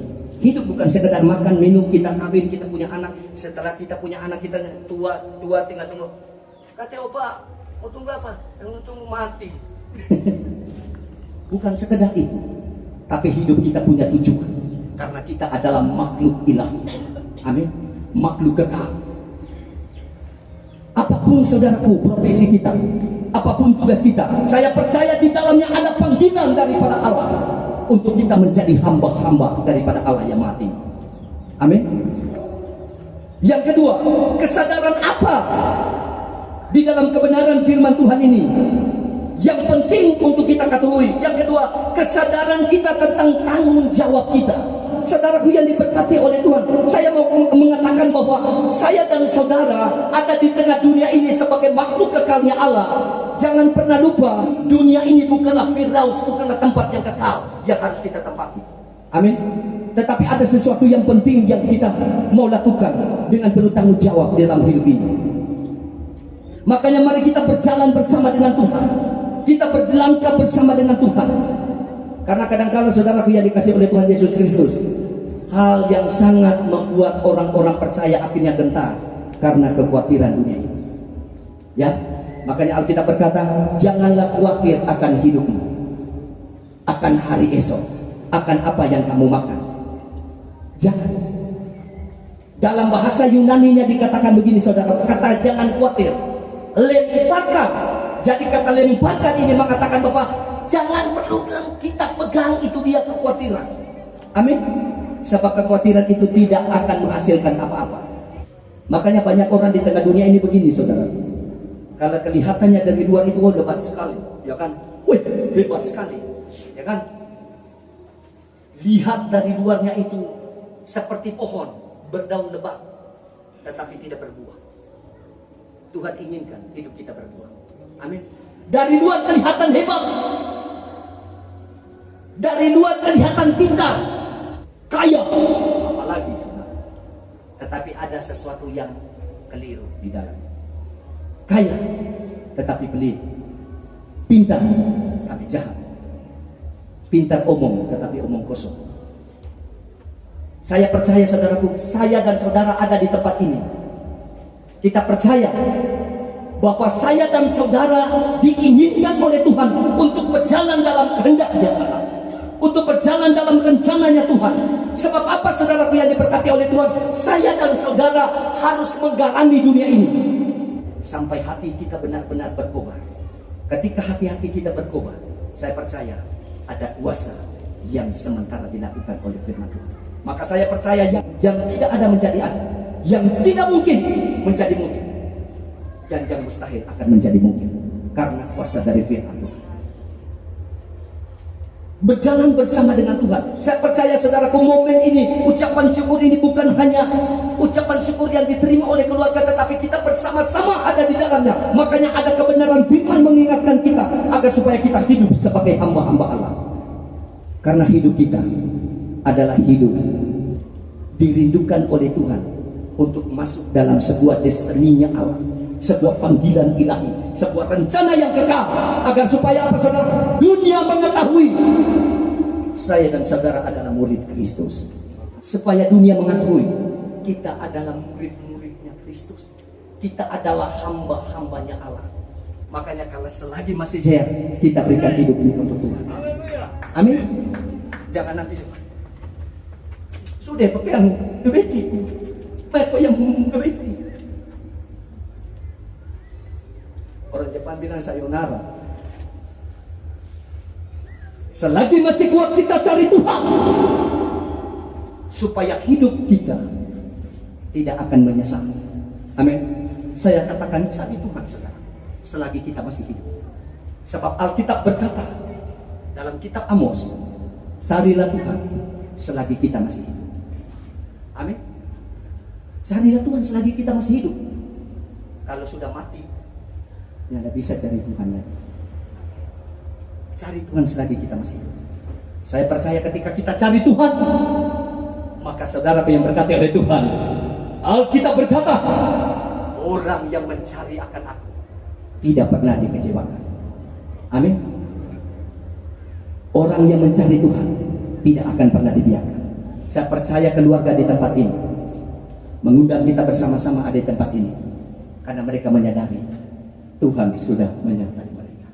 Hidup bukan sekedar makan, minum, kita kawin, kita punya anak. Setelah kita punya anak, kita tua tinggal tunggu. Kata opa, mau tunggu apa? Tunggu mati. Bukan sekedar itu, tapi hidup kita punya tujuan. Karena kita adalah makhluk ilahi. Amin. Makhluk kekal. Apapun saudaraku profesi kita, apapun tugas kita, saya percaya di dalamnya ada panggilan daripada Allah untuk kita menjadi hamba-hamba daripada Allah yang mati. Amin. Yang kedua, kesadaran apa di dalam kebenaran firman Tuhan ini yang penting untuk kita ketahui? Yang kedua, kesadaran kita tentang tanggung jawab kita. Saudaraku yang diberkati oleh Tuhan, saya mau mengatakan bahwa saya dan saudara ada di tengah dunia ini sebagai makhluk kekalnya Allah. Jangan pernah lupa, dunia ini bukanlah Firdaus, bukanlah tempat yang kekal yang harus kita tempati. Amin. Tetapi ada sesuatu yang penting yang kita mau lakukan dengan penuh tanggung jawab di dalam hidup ini. Makanya mari kita berjalan bersama dengan Tuhan. Kita berjelangkah bersama dengan Tuhan. Karena kadang-kadang saudaraku yang dikasih oleh Tuhan Yesus Kristus, hal yang sangat membuat orang-orang percaya akhirnya gentar karena kekhawatiran dunia ini. Ya, makanya Alkitab berkata, janganlah khawatir akan hidupmu, akan hari esok, akan apa yang kamu makan. Jangan. Dalam bahasa Yunani-nya dikatakan begini saudara, kata jangan khawatir, lemparkan. Jadi kata lemparkan ini mengatakan bahwa jangan perlu kita pegang itu dia kekhawatiran. Amin. Sebab kekhawatiran itu tidak akan menghasilkan apa-apa. Makanya banyak orang di tengah dunia ini begini saudara, kalau kelihatannya dari luar itu hebat sekali, ya kan? Wih, hebat sekali, ya kan? Lihat dari luarnya itu seperti pohon berdaun lebat, tetapi tidak berbuah. Tuhan inginkan hidup kita berbuah. Amin. Dari luar kelihatan hebat, dari luar kelihatan pintar, kaya, apalagi saudara. Tetapi ada sesuatu yang keliru di dalam. Kaya, tetapi pelit. Pintar, tapi jahat. Pintar omong, tetapi omong kosong. Saya percaya saudaraku, saya dan saudara ada di tempat ini. Kita percaya bahwa saya dan saudara diinginkan oleh Tuhan untuk berjalan dalam kehendaknya Allah, untuk berjalan dalam rencananya Tuhan. Sebab apa saudaraku yang diberkati oleh Tuhan? Saya dan saudara harus menggarami dunia ini sampai hati kita benar-benar berkobar. Ketika hati-hati kita berkobar, saya percaya ada kuasa yang sementara dilakukan oleh firman Tuhan. Maka saya percaya yang tidak ada menjadi ada, yang tidak mungkin menjadi mungkin, dan yang mustahil akan menjadi mungkin karena kuasa dari firman Tuhan. berjalan bersama dengan Tuhan. Saya percaya saudaraku, momen ini, ucapan syukur ini bukan hanya ucapan syukur yang diterima oleh keluarga, tetapi kita bersama-sama ada di dalamnya. Makanya ada kebenaran firman mengingatkan kita agar supaya kita hidup sebagai hamba-hamba Allah. Karena hidup kita adalah hidup dirindukan oleh Tuhan untuk masuk dalam sebuah destininya Allah, sebuah panggilan ilahi, sebuah rencana yang kekal, agar supaya apa saudara? Dunia mengetahui saya dan saudara adalah murid Kristus. Supaya dunia mengetahui kita adalah murid-muridnya Kristus. Kita adalah hamba-hambanya Allah. Makanya kalau selagi masih share, kita berikan hidup ini untuk Tuhan. Amin. Jangan nanti sudah pakai yang geweti, pakai yang geweti. Orang Jepang bilang sayonara. Selagi masih kuat kita cari Tuhan, supaya hidup kita tidak akan menyesal. Amin. Saya katakan cari Tuhan saudara, selagi kita masih hidup. Sebab Alkitab berkata dalam kitab Amos, carilah Tuhan selagi kita masih hidup. Amin. Carilah Tuhan selagi kita masih hidup. Kalau sudah mati, ya tidak bisa cari Tuhan lagi. Cari Tuhan selagi kita masih hidup. Saya percaya ketika kita cari Tuhan, maka saudara yang berkati oleh Tuhan, Alkitab berkata, orang yang mencari akan aku tidak pernah dikecewakan. Amin. Orang yang mencari Tuhan tidak akan pernah dibiarkan. Saya percaya keluarga di tempat ini mengundang kita bersama-sama ada di tempat ini karena mereka menyadari Tuhan sudah menyertai mereka.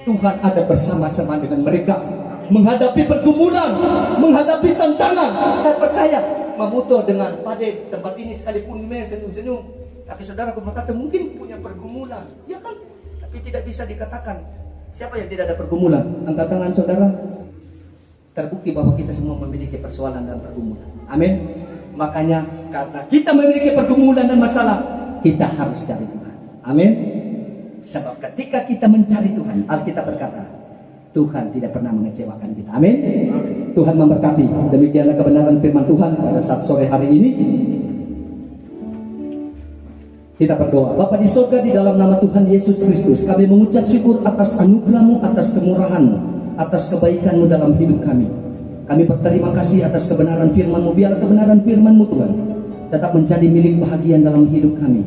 Tuhan ada bersama-sama dengan mereka menghadapi pergumulan, menghadapi tantangan. Saya percaya Mamuto dengan pada tempat ini sekalipun senyum-senyum, tapi saudara berkata mungkin punya pergumulan, ya kan? Tapi tidak bisa dikatakan siapa yang tidak ada pergumulan. Angkat tangan saudara. Terbukti bahwa kita semua memiliki persoalan dan pergumulan. Amin. Makanya karena kita memiliki pergumulan dan masalah, kita harus cari Tuhan. Amin. Sebab ketika kita mencari Tuhan, Alkitab berkata, Tuhan tidak pernah mengecewakan kita. Amin. Tuhan memberkati. Demikianlah kebenaran firman Tuhan pada saat sore hari ini. Kita berdoa. Bapa di surga, di dalam nama Tuhan Yesus Kristus, kami mengucap syukur atas anugerah-Mu, atas kemurahan-Mu, atas kebaikan-Mu dalam hidup kami. Kami berterima kasih atas kebenaran firman-Mu. Biar kebenaran firman-Mu Tuhan tetap menjadi milik bahagian dalam hidup kami.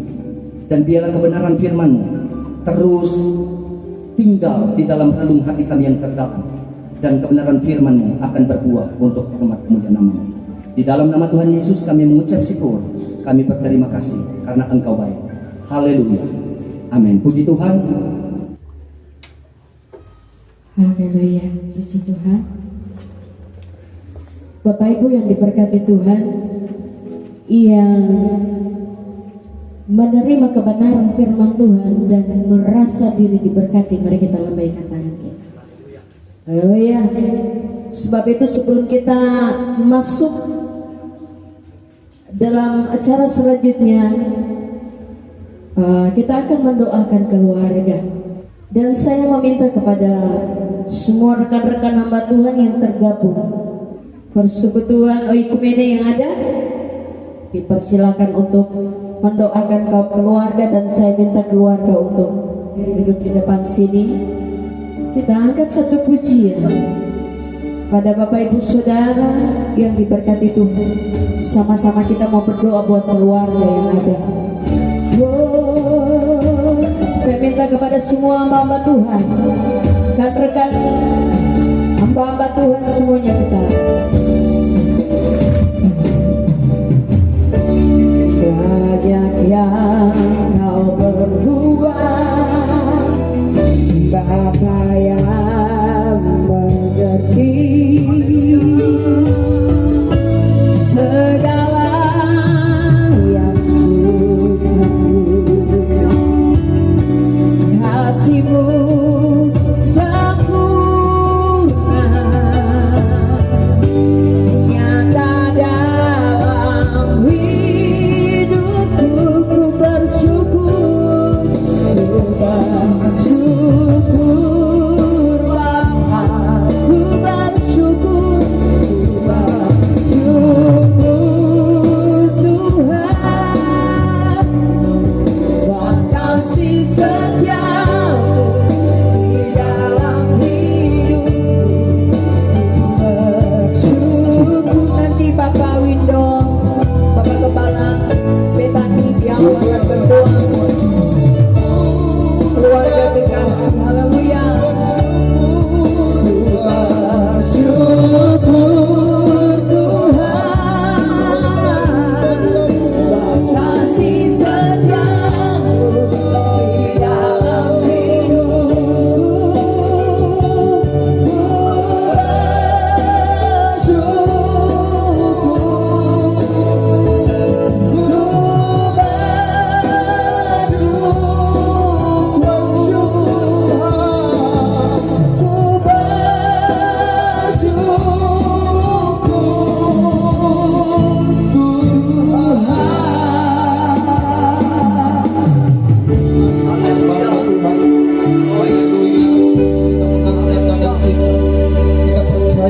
Dan biarlah kebenaran firman-Mu terus tinggal di dalam relung hati kami yang terdalam. Dan kebenaran firman-Mu akan berbuah untuk hormat kemuliaan nama-Mu. Di dalam nama Tuhan Yesus kami mengucap syukur. Kami berterima kasih karena Engkau baik. Haleluya. Amin. Puji Tuhan. Haleluya, puji Tuhan. Bapak Ibu yang diberkati Tuhan, yang menerima kebenaran firman Tuhan dan merasa diri diberkati, mari kita lambaikan tangan kita. Haleluya. Sebab itu sebelum kita masuk dalam acara selanjutnya, kita akan mendoakan keluarga. Dan saya meminta kepada semua rekan-rekan hamba Tuhan yang tergabung persekutuan oikumene yang ada, dipersilakan untuk mendoakan kaum keluarga. Dan saya minta keluarga untuk duduk di depan sini. Kita angkat satu pujian pada Bapak Ibu Saudara yang diberkati Tuhan. Sama-sama kita mau berdoa buat keluarga yang ada. Saya minta kepada semua hamba Tuhan, rekan-rekan hamba-hamba Tuhan semuanya, kita banyak yang kau berbuat, Bapa yang mengerti segala yang ku kasih-Mu sempurna nyata dalam hidupku. Ku bersyukur, ku bersyukur.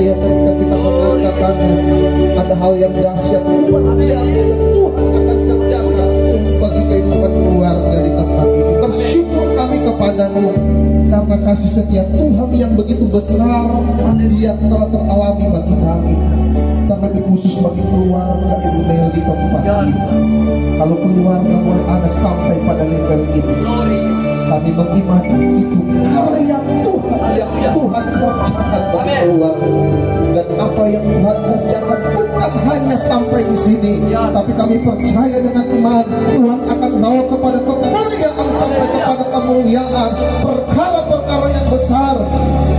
percaya ketika kita mengatakannya, ada hal yang dahsyat luar biasa yang Tuhan akan kerjakan bagi kehidupan keluarga di tempat ini. Bersyukur kami kepadamu karena kasih setia Tuhan yang begitu besar yang telah teralami bagi kami. Terlebih khusus bagi keluarga Ibu Nel di tempat ini. Kalau keluarga boleh ada sampai pada level ini, kami mengimani itu karya Tuhan yang Tuhan kerjakan bagi keluarga. Dan apa yang Tuhan kerjakan bukan hanya sampai di sini, tapi kami percaya dengan iman Tuhan akan bawa kepada kemuliaan sampai kepada kemuliaan. Perkara-perkara yang besar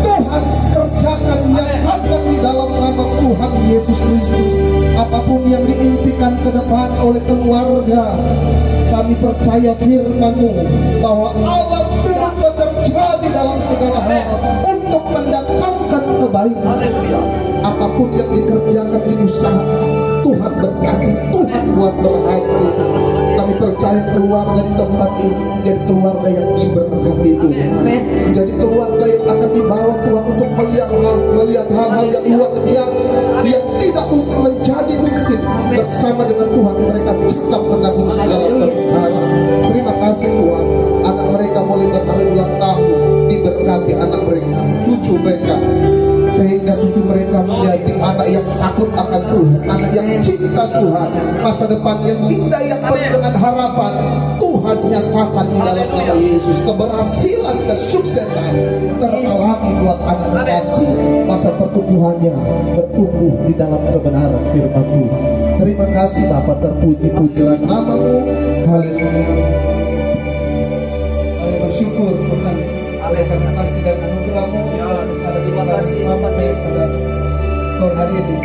Tuhan kerjakan yang ada di dalam nama Tuhan Yesus Kristus. Apapun yang diimpikan ke depan oleh keluarga, kami percaya firman-Mu bahwa Allah Tuhan bekerja di dalam segala hal untuk mendatangkan kebaikan. Apapun yang dikerjakan di usaha, Tuhan berkati, Tuhan buat berhasil. Kami percaya keluarga di tempat ini jadi keluarga yang diberkati Tuhan. Jadi keluarga yang akan dibawa Tuhan untuk melihat hal-hal yang luar biasa yang tidak mungkin menjadi mungkin. Bersama dengan Tuhan mereka cakap menanggung segala perkara. Terima kasih Tuhan. Anak mereka boleh berhari ulang tahun, diberkati anak mereka, cucu mereka, sehingga cucu mereka menjadi anak yang takut akan Tuhan, anak yang cinta Tuhan, masa depan yang indah yang penuh dengan harapan. Tuhan nyatakan di dalam nama Yesus keberhasilan, kesuksesan teralami buat anak kasih. Masa pertumbuhannya bertumbuh di dalam kebenaran firman Tuhan. Terima kasih Bapa, terpuji-pujilah nama-Mu. Haleluya. Kami bersyukur Tuhan oleh karena kasih dan anugerah-Mu. Terima kasih Bapak yang saudara sore hari ini.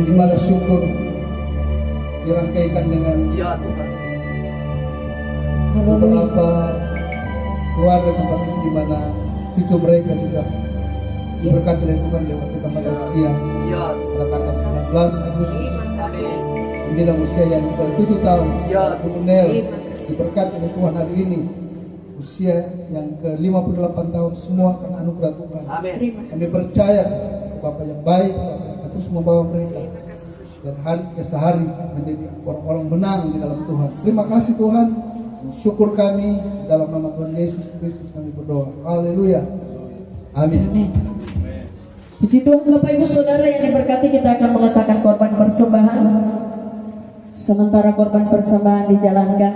Ibadah syukur dirangkaikan dengan beberapa keluarga tempat ini, di mana cucu mereka juga diberkati oleh Tuhan lewat kita pada usia pada tanggal 19 Agustus. Menjelang usia yang ke-7 tahun, Ibu Nel diberkati oleh Tuhan hari ini. Usia yang ke-58 tahun, semua karena anugerah Tuhan. Kami percaya Bapak yang baik, Bapak yang akan terus membawa mereka dan hari ke hari menjadi orang-orang benang di dalam Tuhan. Terima kasih Tuhan. Syukur kami dalam nama Tuhan Yesus Kristus kami berdoa. Haleluya. Amin. Puji Tuhan. Bapak Ibu Saudara yang diberkati, kita akan meletakkan korban persembahan. Sementara korban persembahan dijalankan,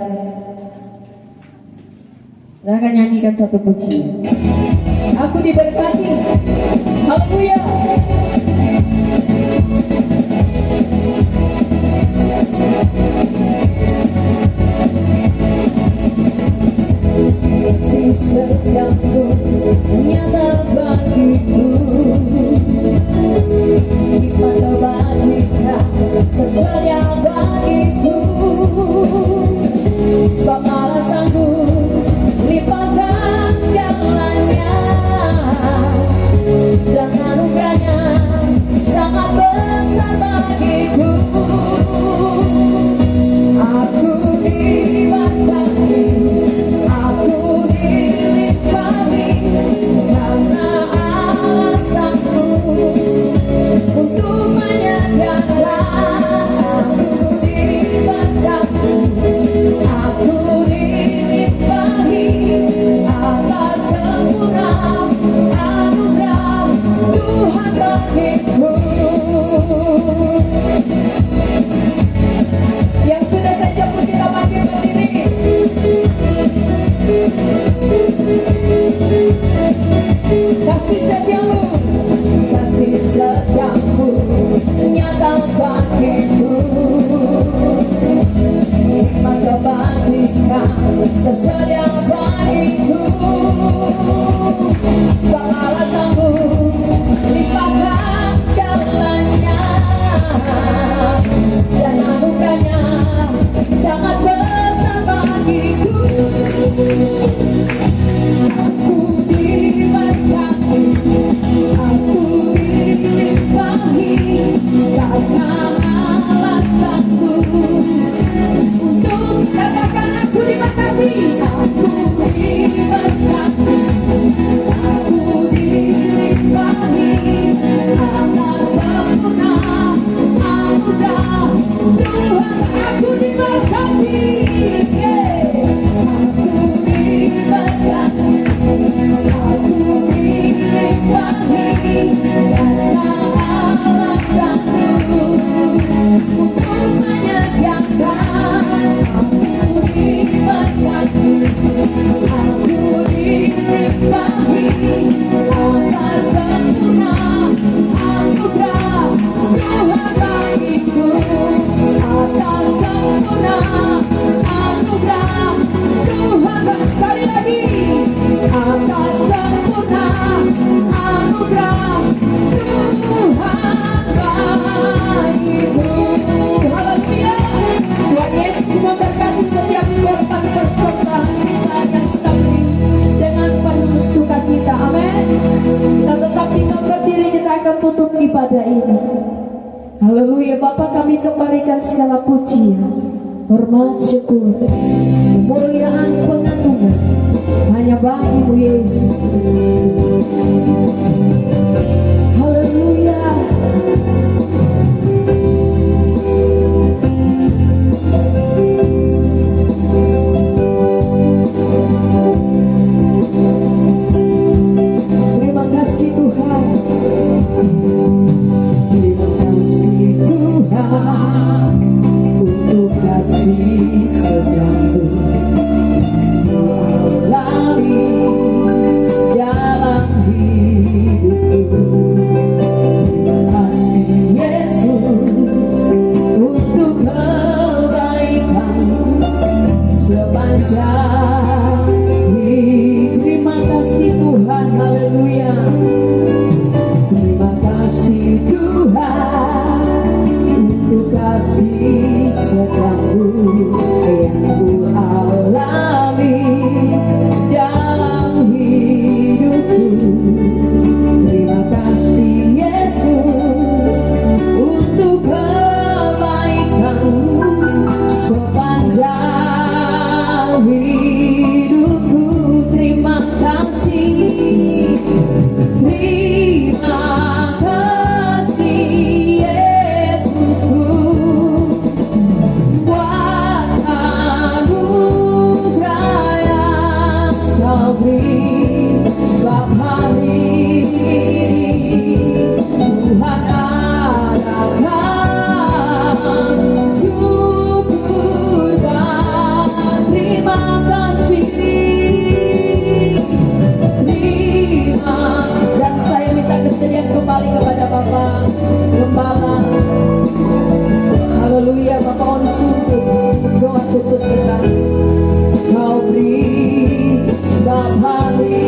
kita akan nyanyikan satu pujian. Aku diberkati. Haleluya. Kasih setiamu nyata bagiku, hikmat kebajikan tersedia bagiku. Sebab alasanku lipatkan segalanya, dan anugerahnya sangat besar bagiku. Aku diberkati, aku dilimpahi, karena alasanku untuk menyediakan. Aku diberkati, aku atas sempurna anugerah Tuhan bagiku, atas sempurna anugerah Tuhan. Sekali lagi, atas sempurna anugerah Tuhan bagiku. Haleluya. Tuhan Yesus memberkati setiap korban persembahan kita yang kita beri dengan penuh sukacita. Amin. Kita tetap tinggal berdiri, kita akan tutup ibadah ini. Haleluya. Bapa, kami kembalikan segala pujian, hormat, syukur, kemuliaan, pengagungan hanya bagi-Mu Yesus Kristus. Haleluya. Terima kasih Tuhan. Terima kasih Tuhan untuk kasih setiamu alami dalam hidupku. Terima kasih Yesus untuk kebaikan sepanjang hidup. Terima kasih Tuhan, haleluya. Terima kasih Tuhan untuk kasih setiamu yang ku alami dalam hidupku. Terima kasih Yesus untuk kebaikan sepanjang hidupku. Terima kasih, terima kasih Yesusku buat anugerah yang Kau beri. Sebab hari ini Tuhan adakan syukur dan terima kasih. Terima, dan saya minta kesediaan kembali kepada Bapak Gembala. Haleluya. Bapak Onsu, doa tutup kita. Kau beri sebab hari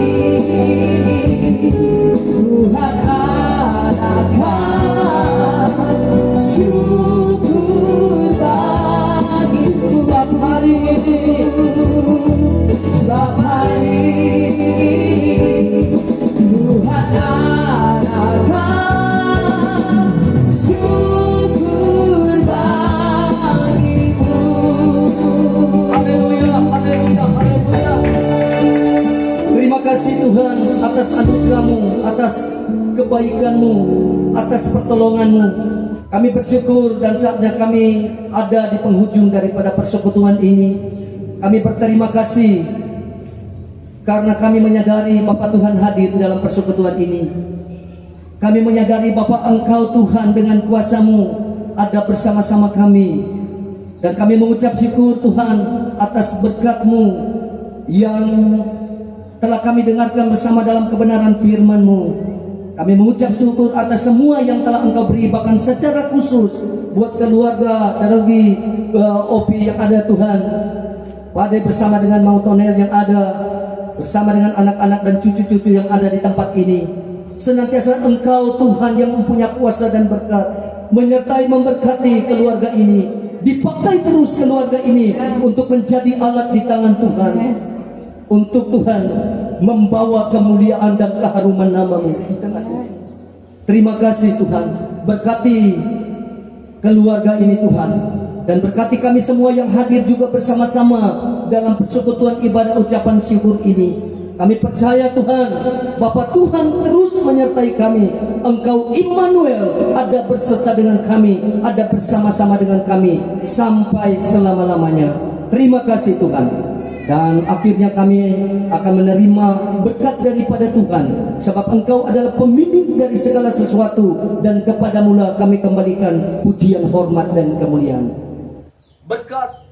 ini Tuhan adakan syukur bagiku. Sebab hari ini, sebab hari ini Tuhan adakan syukur bagimu. Haleluya, haleluya, haleluya. Terima kasih Tuhan atas anugerah-Mu, atas kebaikan-Mu, atas pertolongan-Mu. Kami bersyukur dan saatnya kami ada di penghujung daripada persekutuan ini. Kami berterima kasih karena kami menyadari Bapa Tuhan hadir di dalam persekutuan ini. Kami menyadari Bapa Engkau Tuhan dengan kuasa-Mu ada bersama-sama kami. Dan kami mengucap syukur Tuhan atas berkat-Mu yang telah kami dengarkan bersama dalam kebenaran firman-Mu. Kami mengucap syukur atas semua yang telah Engkau beri, bahkan secara khusus buat keluarga dari Opi yang ada Tuhan, Pade bersama dengan Mautonel yang ada, bersama dengan anak-anak dan cucu-cucu yang ada di tempat ini. Senantiasa Engkau Tuhan yang mempunyai kuasa dan berkat menyertai memberkati keluarga ini, dipakai terus keluarga ini untuk menjadi alat di tangan Tuhan, untuk Tuhan membawa kemuliaan dan keharuman nama-Mu di tengah ini. Terima kasih Tuhan, berkati keluarga ini Tuhan, dan berkati kami semua yang hadir juga bersama-sama dalam persekutuan ibadah ucapan syukur ini. Kami percaya Tuhan, Bapa Tuhan terus menyertai kami. Engkau Immanuel ada berserta dengan kami, ada bersama-sama dengan kami sampai selama-lamanya. Terima kasih Tuhan. Dan akhirnya kami akan menerima berkat daripada Tuhan, sebab Engkau adalah pemilik dari segala sesuatu, dan kepada-Mu kami kembalikan pujian, hormat dan kemuliaan. Berkat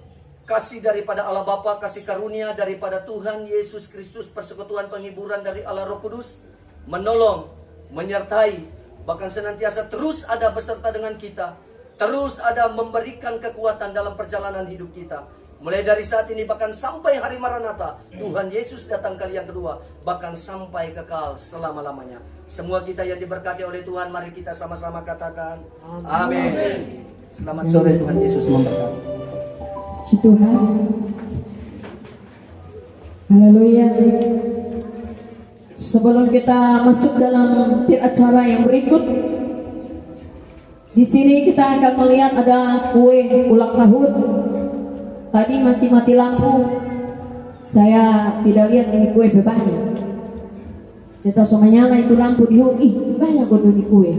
kasih daripada Allah Bapa, kasih karunia daripada Tuhan Yesus Kristus, persekutuan penghiburan dari Allah Roh Kudus, menolong, menyertai, bahkan senantiasa terus ada beserta dengan kita, terus ada memberikan kekuatan dalam perjalanan hidup kita. Mulai dari saat ini bahkan sampai hari Maranatha, Tuhan Yesus datang kali yang kedua, bahkan sampai kekal selama-lamanya. Semua kita yang diberkati oleh Tuhan, mari kita sama-sama katakan amin. Selamat sore, Tuhan Yesus memberkati. Puji Tuhan. Haleluya. Sebelum kita masuk dalam acara yang berikut, di sini kita akan melihat ada kue ulang tahun. Tadi masih mati lampu, saya tidak lihat ini kue banyak. Saya tahu menyala itu lampu di hobi, banyak untuk di kue.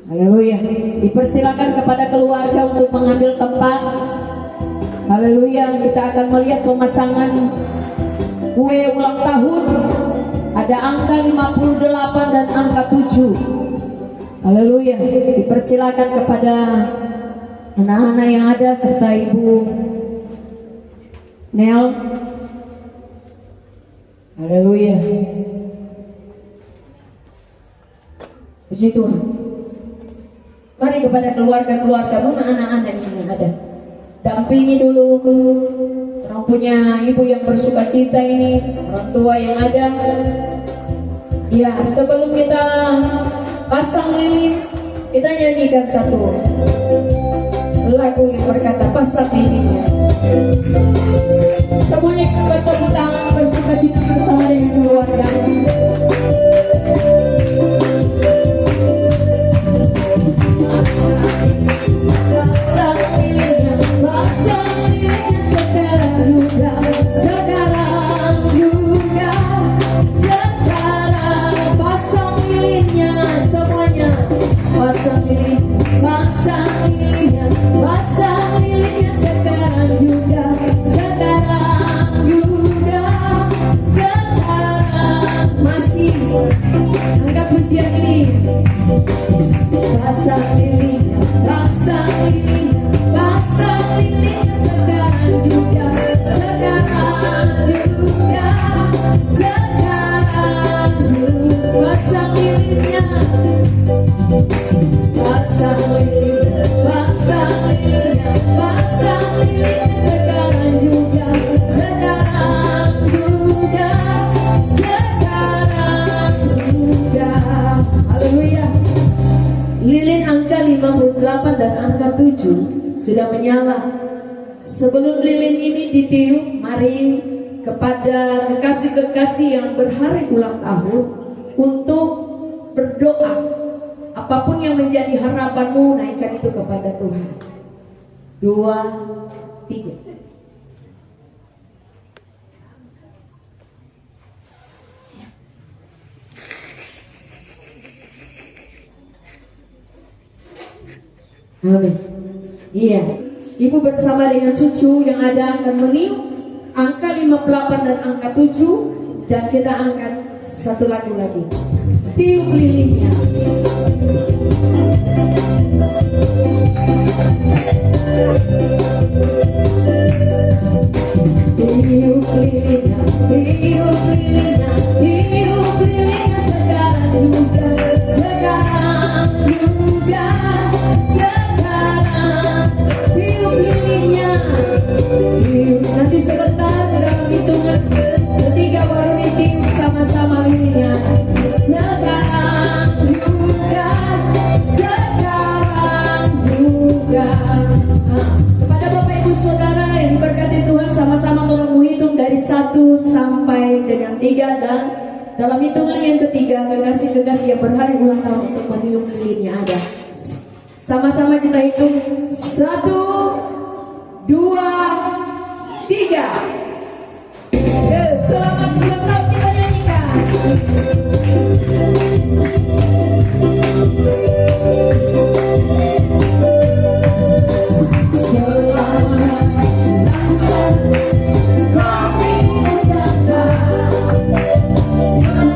Haleluya. Dipersilakan kepada keluarga untuk mengambil tempat. Haleluya. Kita akan melihat pemasangan kue ulang tahun. Ada angka 58 dan angka 7. Haleluya. Dipersilakan kepada anak-anak yang ada serta Ibu Nel. Haleluya. Puji Tuhan. Mari kepada keluarga-keluarga mana anak-anak yang ada, dampingi dulu. Orang punya ibu yang bersuka cita ini, orang tua yang ada. Ya, sebelum kita pasang lilin, kita nyanyikan satu lagu yang berkata pasang lilinnya. Semuanya kita bertepuk tangan bersuka cita bersama dengan keluarga. Lilin angka 58 dan angka 7 sudah menyala. Sebelum lilin ini ditiup, mari kepada kekasih-kekasih yang berhari ulang tahun untuk berdoa. Apapun yang menjadi harapanmu, naikkan itu kepada Tuhan. 2, 3. Amin. Iya. Ibu bersama dengan cucu yang ada akan meniup angka 58 dan angka 7, dan kita angkat satu lagu lagi. Tiup lilinnya. Tiup lilinnya, tiup lilinnya, tiup lilinnya sekarang juga, sekarang juga. Nanti sebentar dalam hitungan ketiga baru ditiup sama-sama lilinnya. Sekarang juga, sekarang juga. Kepada Bapak Ibu Saudara yang diberkati Tuhan, sama-sama tolong menghitung dari 1 sampai dengan 3, dan dalam hitungan yang ketiga kekasih-kekasih yang berhari ulang tahun untuk meniup lilinnya ada. Sama-sama kita hitung 1, 2, 3. Selamat ulang tahun kita nyanyikan. Selamat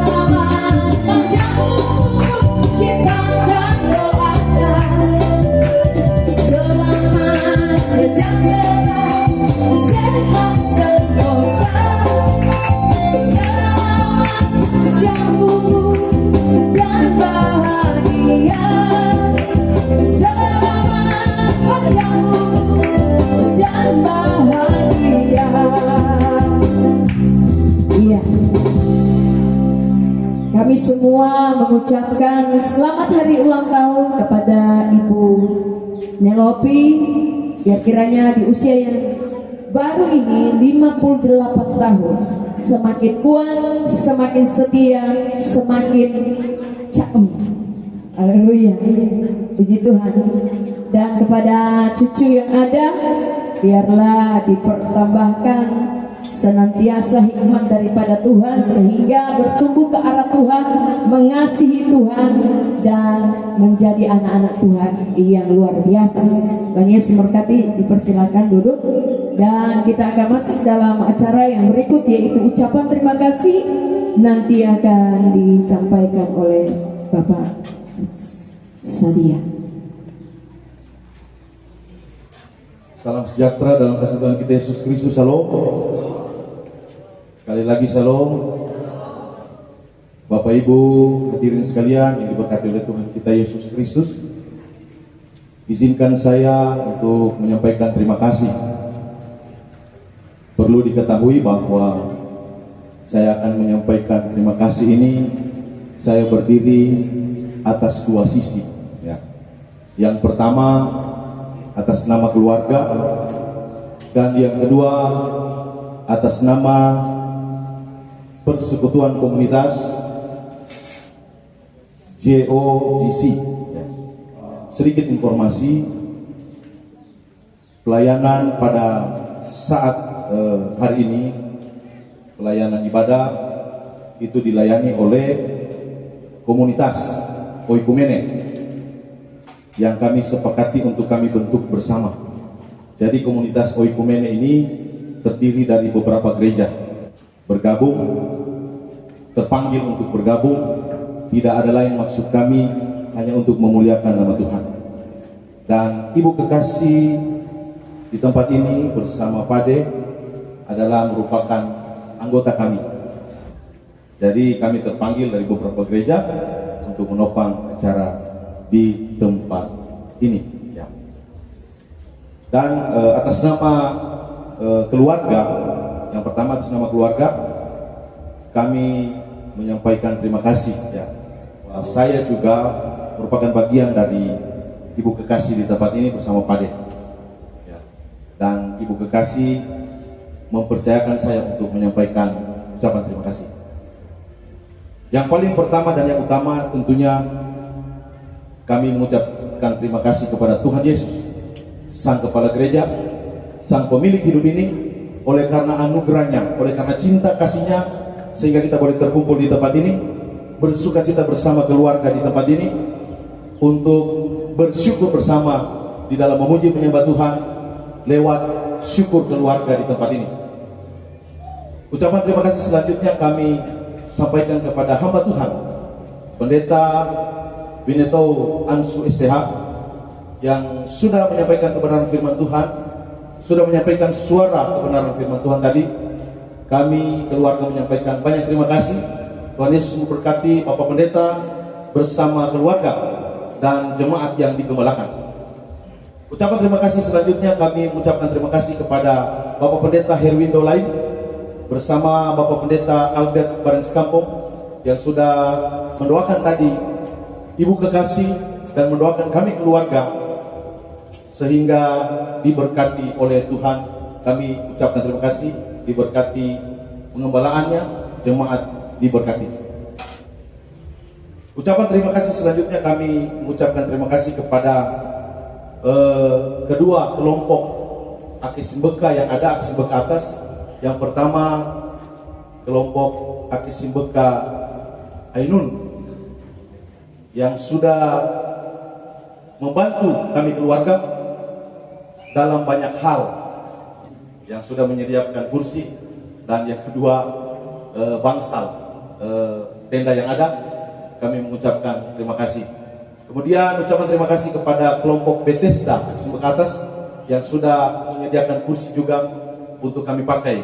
Kami semua mengucapkan selamat hari ulang tahun kepada Ibu Nelopi. Biar kiranya di usia yang baru ini 58 tahun semakin kuat, semakin setia, semakin caem. Haleluya, puji Tuhan. Dan kepada cucu yang ada, biarlah dipertambahkan senantiasa hikmat daripada Tuhan sehingga bertumbuh ke arah Tuhan, mengasihi Tuhan dan menjadi anak-anak Tuhan yang luar biasa. Tuhan Yesus memberkati. Dipersilakan duduk dan kita akan masuk dalam acara yang berikut, yaitu ucapan terima kasih. Nanti akan disampaikan oleh Bapak Sadia. Salam sejahtera dalam kasih Tuhan kita Yesus Kristus. Shalom. Sekali lagi shalom. Bapak Ibu hadirin sekalian yang diberkati oleh Tuhan kita Yesus Kristus, izinkan saya untuk menyampaikan terima kasih. Perlu diketahui bahwa saya akan menyampaikan terima kasih ini, saya berdiri atas dua sisi ya. Yang pertama atas nama keluarga, dan yang kedua atas nama Persekutuan Komunitas JOGC. Sedikit informasi, pelayanan pada saat hari ini, pelayanan ibadah itu dilayani oleh komunitas Oikumene yang kami sepakati untuk kami bentuk bersama. Jadi komunitas Oikumene ini terdiri dari beberapa gereja bergabung, terpanggil untuk bergabung. Tidak ada lain maksud kami, hanya untuk memuliakan nama Tuhan. Dan Ibu Kekasih di tempat ini bersama Pade adalah merupakan anggota kami. Jadi kami terpanggil dari beberapa gereja untuk menopang acara di tempat ini ya. Dan atas nama keluarga, yang pertama atas nama keluarga, kami menyampaikan terima kasih ya. Saya juga merupakan bagian dari Ibu Kekasih di tempat ini bersama Pade ya. Dan Ibu Kekasih mempercayakan saya untuk menyampaikan ucapan terima kasih. Yang paling pertama dan yang utama tentunya kami mengucapkan terima kasih kepada Tuhan Yesus, Sang Kepala Gereja, Sang Pemilik hidup ini, oleh karena anugerahnya, oleh karena cinta kasihnya, sehingga kita boleh terkumpul di tempat ini, bersuka cita bersama keluarga di tempat ini, untuk bersyukur bersama di dalam memuji menyembah Tuhan lewat syukur keluarga di tempat ini. Ucapan terima kasih selanjutnya kami sampaikan kepada hamba Tuhan, Pendeta Bineto Ansu STH, yang sudah menyampaikan kebenaran firman Tuhan, sudah menyampaikan suara kebenaran firman Tuhan tadi. Kami keluarga menyampaikan banyak terima kasih. Tuhan Yesus memberkati Bapak Pendeta bersama keluarga dan jemaat yang digembalakan. Ucapan terima kasih selanjutnya kami mengucapkan terima kasih kepada Bapak Pendeta Herwindo Lain bersama Bapak Pendeta Albert Barens Kampung yang sudah mendoakan tadi Ibu Kekasih dan mendoakan kami keluarga sehingga diberkati oleh Tuhan. Kami ucapkan terima kasih, diberkati pengembalaannya, jemaat diberkati. Ucapan terima kasih selanjutnya kami mengucapkan terima kasih kepada kedua kelompok Akis Mbeka yang ada, Akis Mbeka atas. Yang pertama kelompok Akis Mbeka Ainun yang sudah membantu kami keluarga dalam banyak hal, yang sudah menyediakan kursi, dan yang kedua bangsal tenda yang ada, kami mengucapkan terima kasih. Kemudian ucapan terima kasih kepada kelompok Bethesda Akis Mbeka atas yang sudah menyediakan kursi juga untuk kami pakai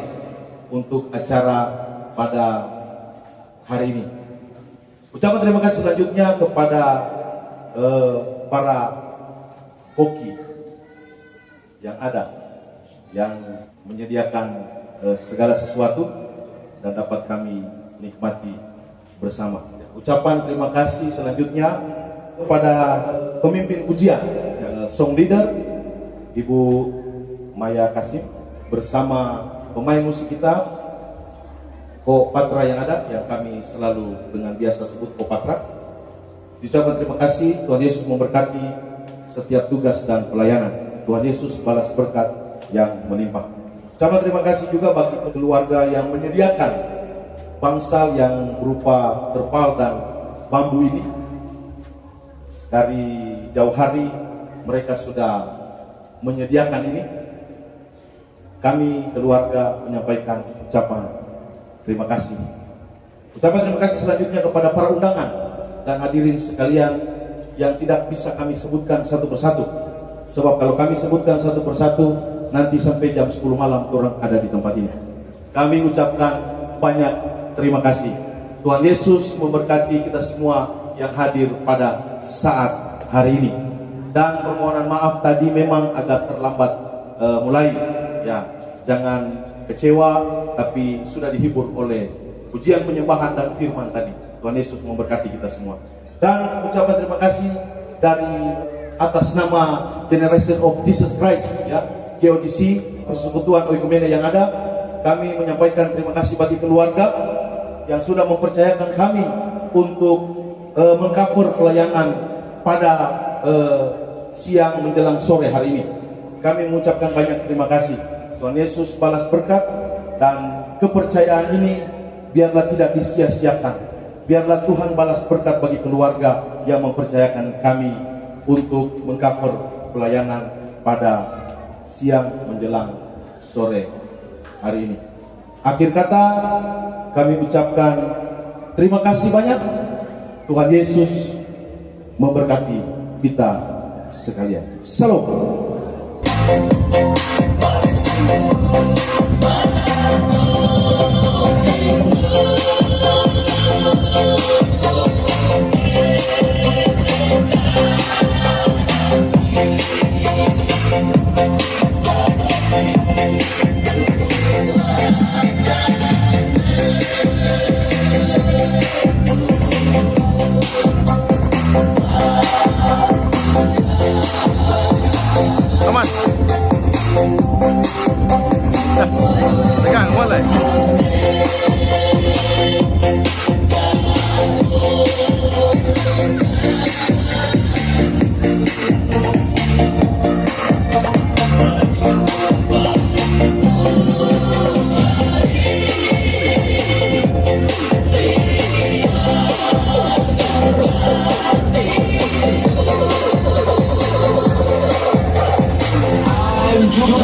untuk acara pada hari ini. Ucapan terima kasih selanjutnya kepada para koki yang ada, yang menyediakan segala sesuatu dan dapat kami nikmati bersama. Ucapan terima kasih selanjutnya kepada pemimpin pujian, song leader Ibu Maya Kasim bersama pemain musik kita Ko Patra yang ada, yang kami selalu dengan biasa sebut Ko Patra. Diucapkan terima kasih. Tuhan Yesus memberkati setiap tugas dan pelayanan. Tuhan Yesus balas berkat yang melimpah. Ucapan terima kasih juga bagi keluarga yang menyediakan bangsal yang berupa terpal dan bambu ini. Dari jauh hari mereka sudah menyediakan ini. Kami keluarga menyampaikan ucapan terima kasih. Ucapan terima kasih selanjutnya kepada para undangan dan hadirin sekalian yang tidak bisa kami sebutkan satu persatu. Sebab kalau kami sebutkan satu persatu, nanti sampai jam 10 malam orang ada di tempat ini. Kami ucapkan banyak terima kasih. Tuhan Yesus memberkati kita semua yang hadir pada saat hari ini. Dan permohonan maaf tadi memang agak terlambat mulai. Ya, jangan kecewa, tapi sudah dihibur oleh pujian penyembahan dan firman tadi. Tuhan Yesus memberkati kita semua. Dan ucapan terima kasih dari atas nama Generation of Jesus Christ, ya, GOGC, Persekutuan Oikumene yang ada. Kami menyampaikan terima kasih bagi keluarga yang sudah mempercayakan kami untuk mengcover pelayanan pada siang menjelang sore hari ini. Kami mengucapkan banyak terima kasih. Tuhan Yesus balas berkat, dan kepercayaan ini biarlah tidak disia-siakan. Biarlah Tuhan balas berkat bagi keluarga yang mempercayakan kami untuk mengcover pelayanan pada siang menjelang sore hari ini. Akhir kata kami ucapkan terima kasih banyak. Tuhan Yesus memberkati kita sekalian. Salam. Aman. Pegang, mulai.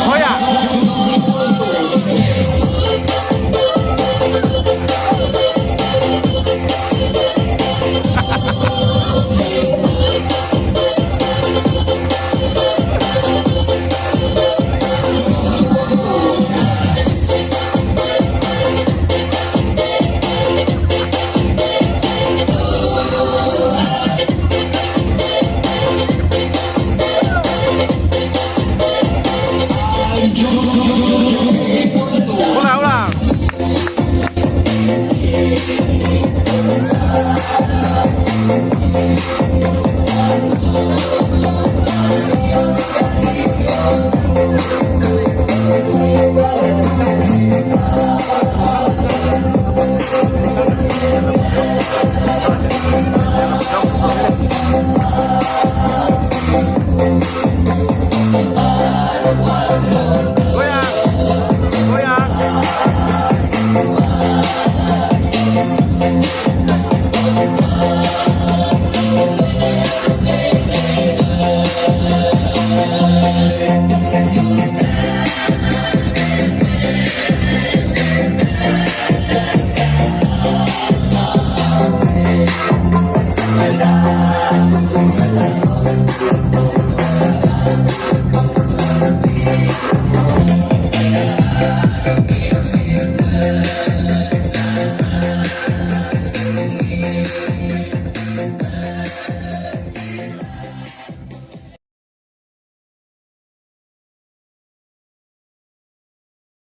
Goyang.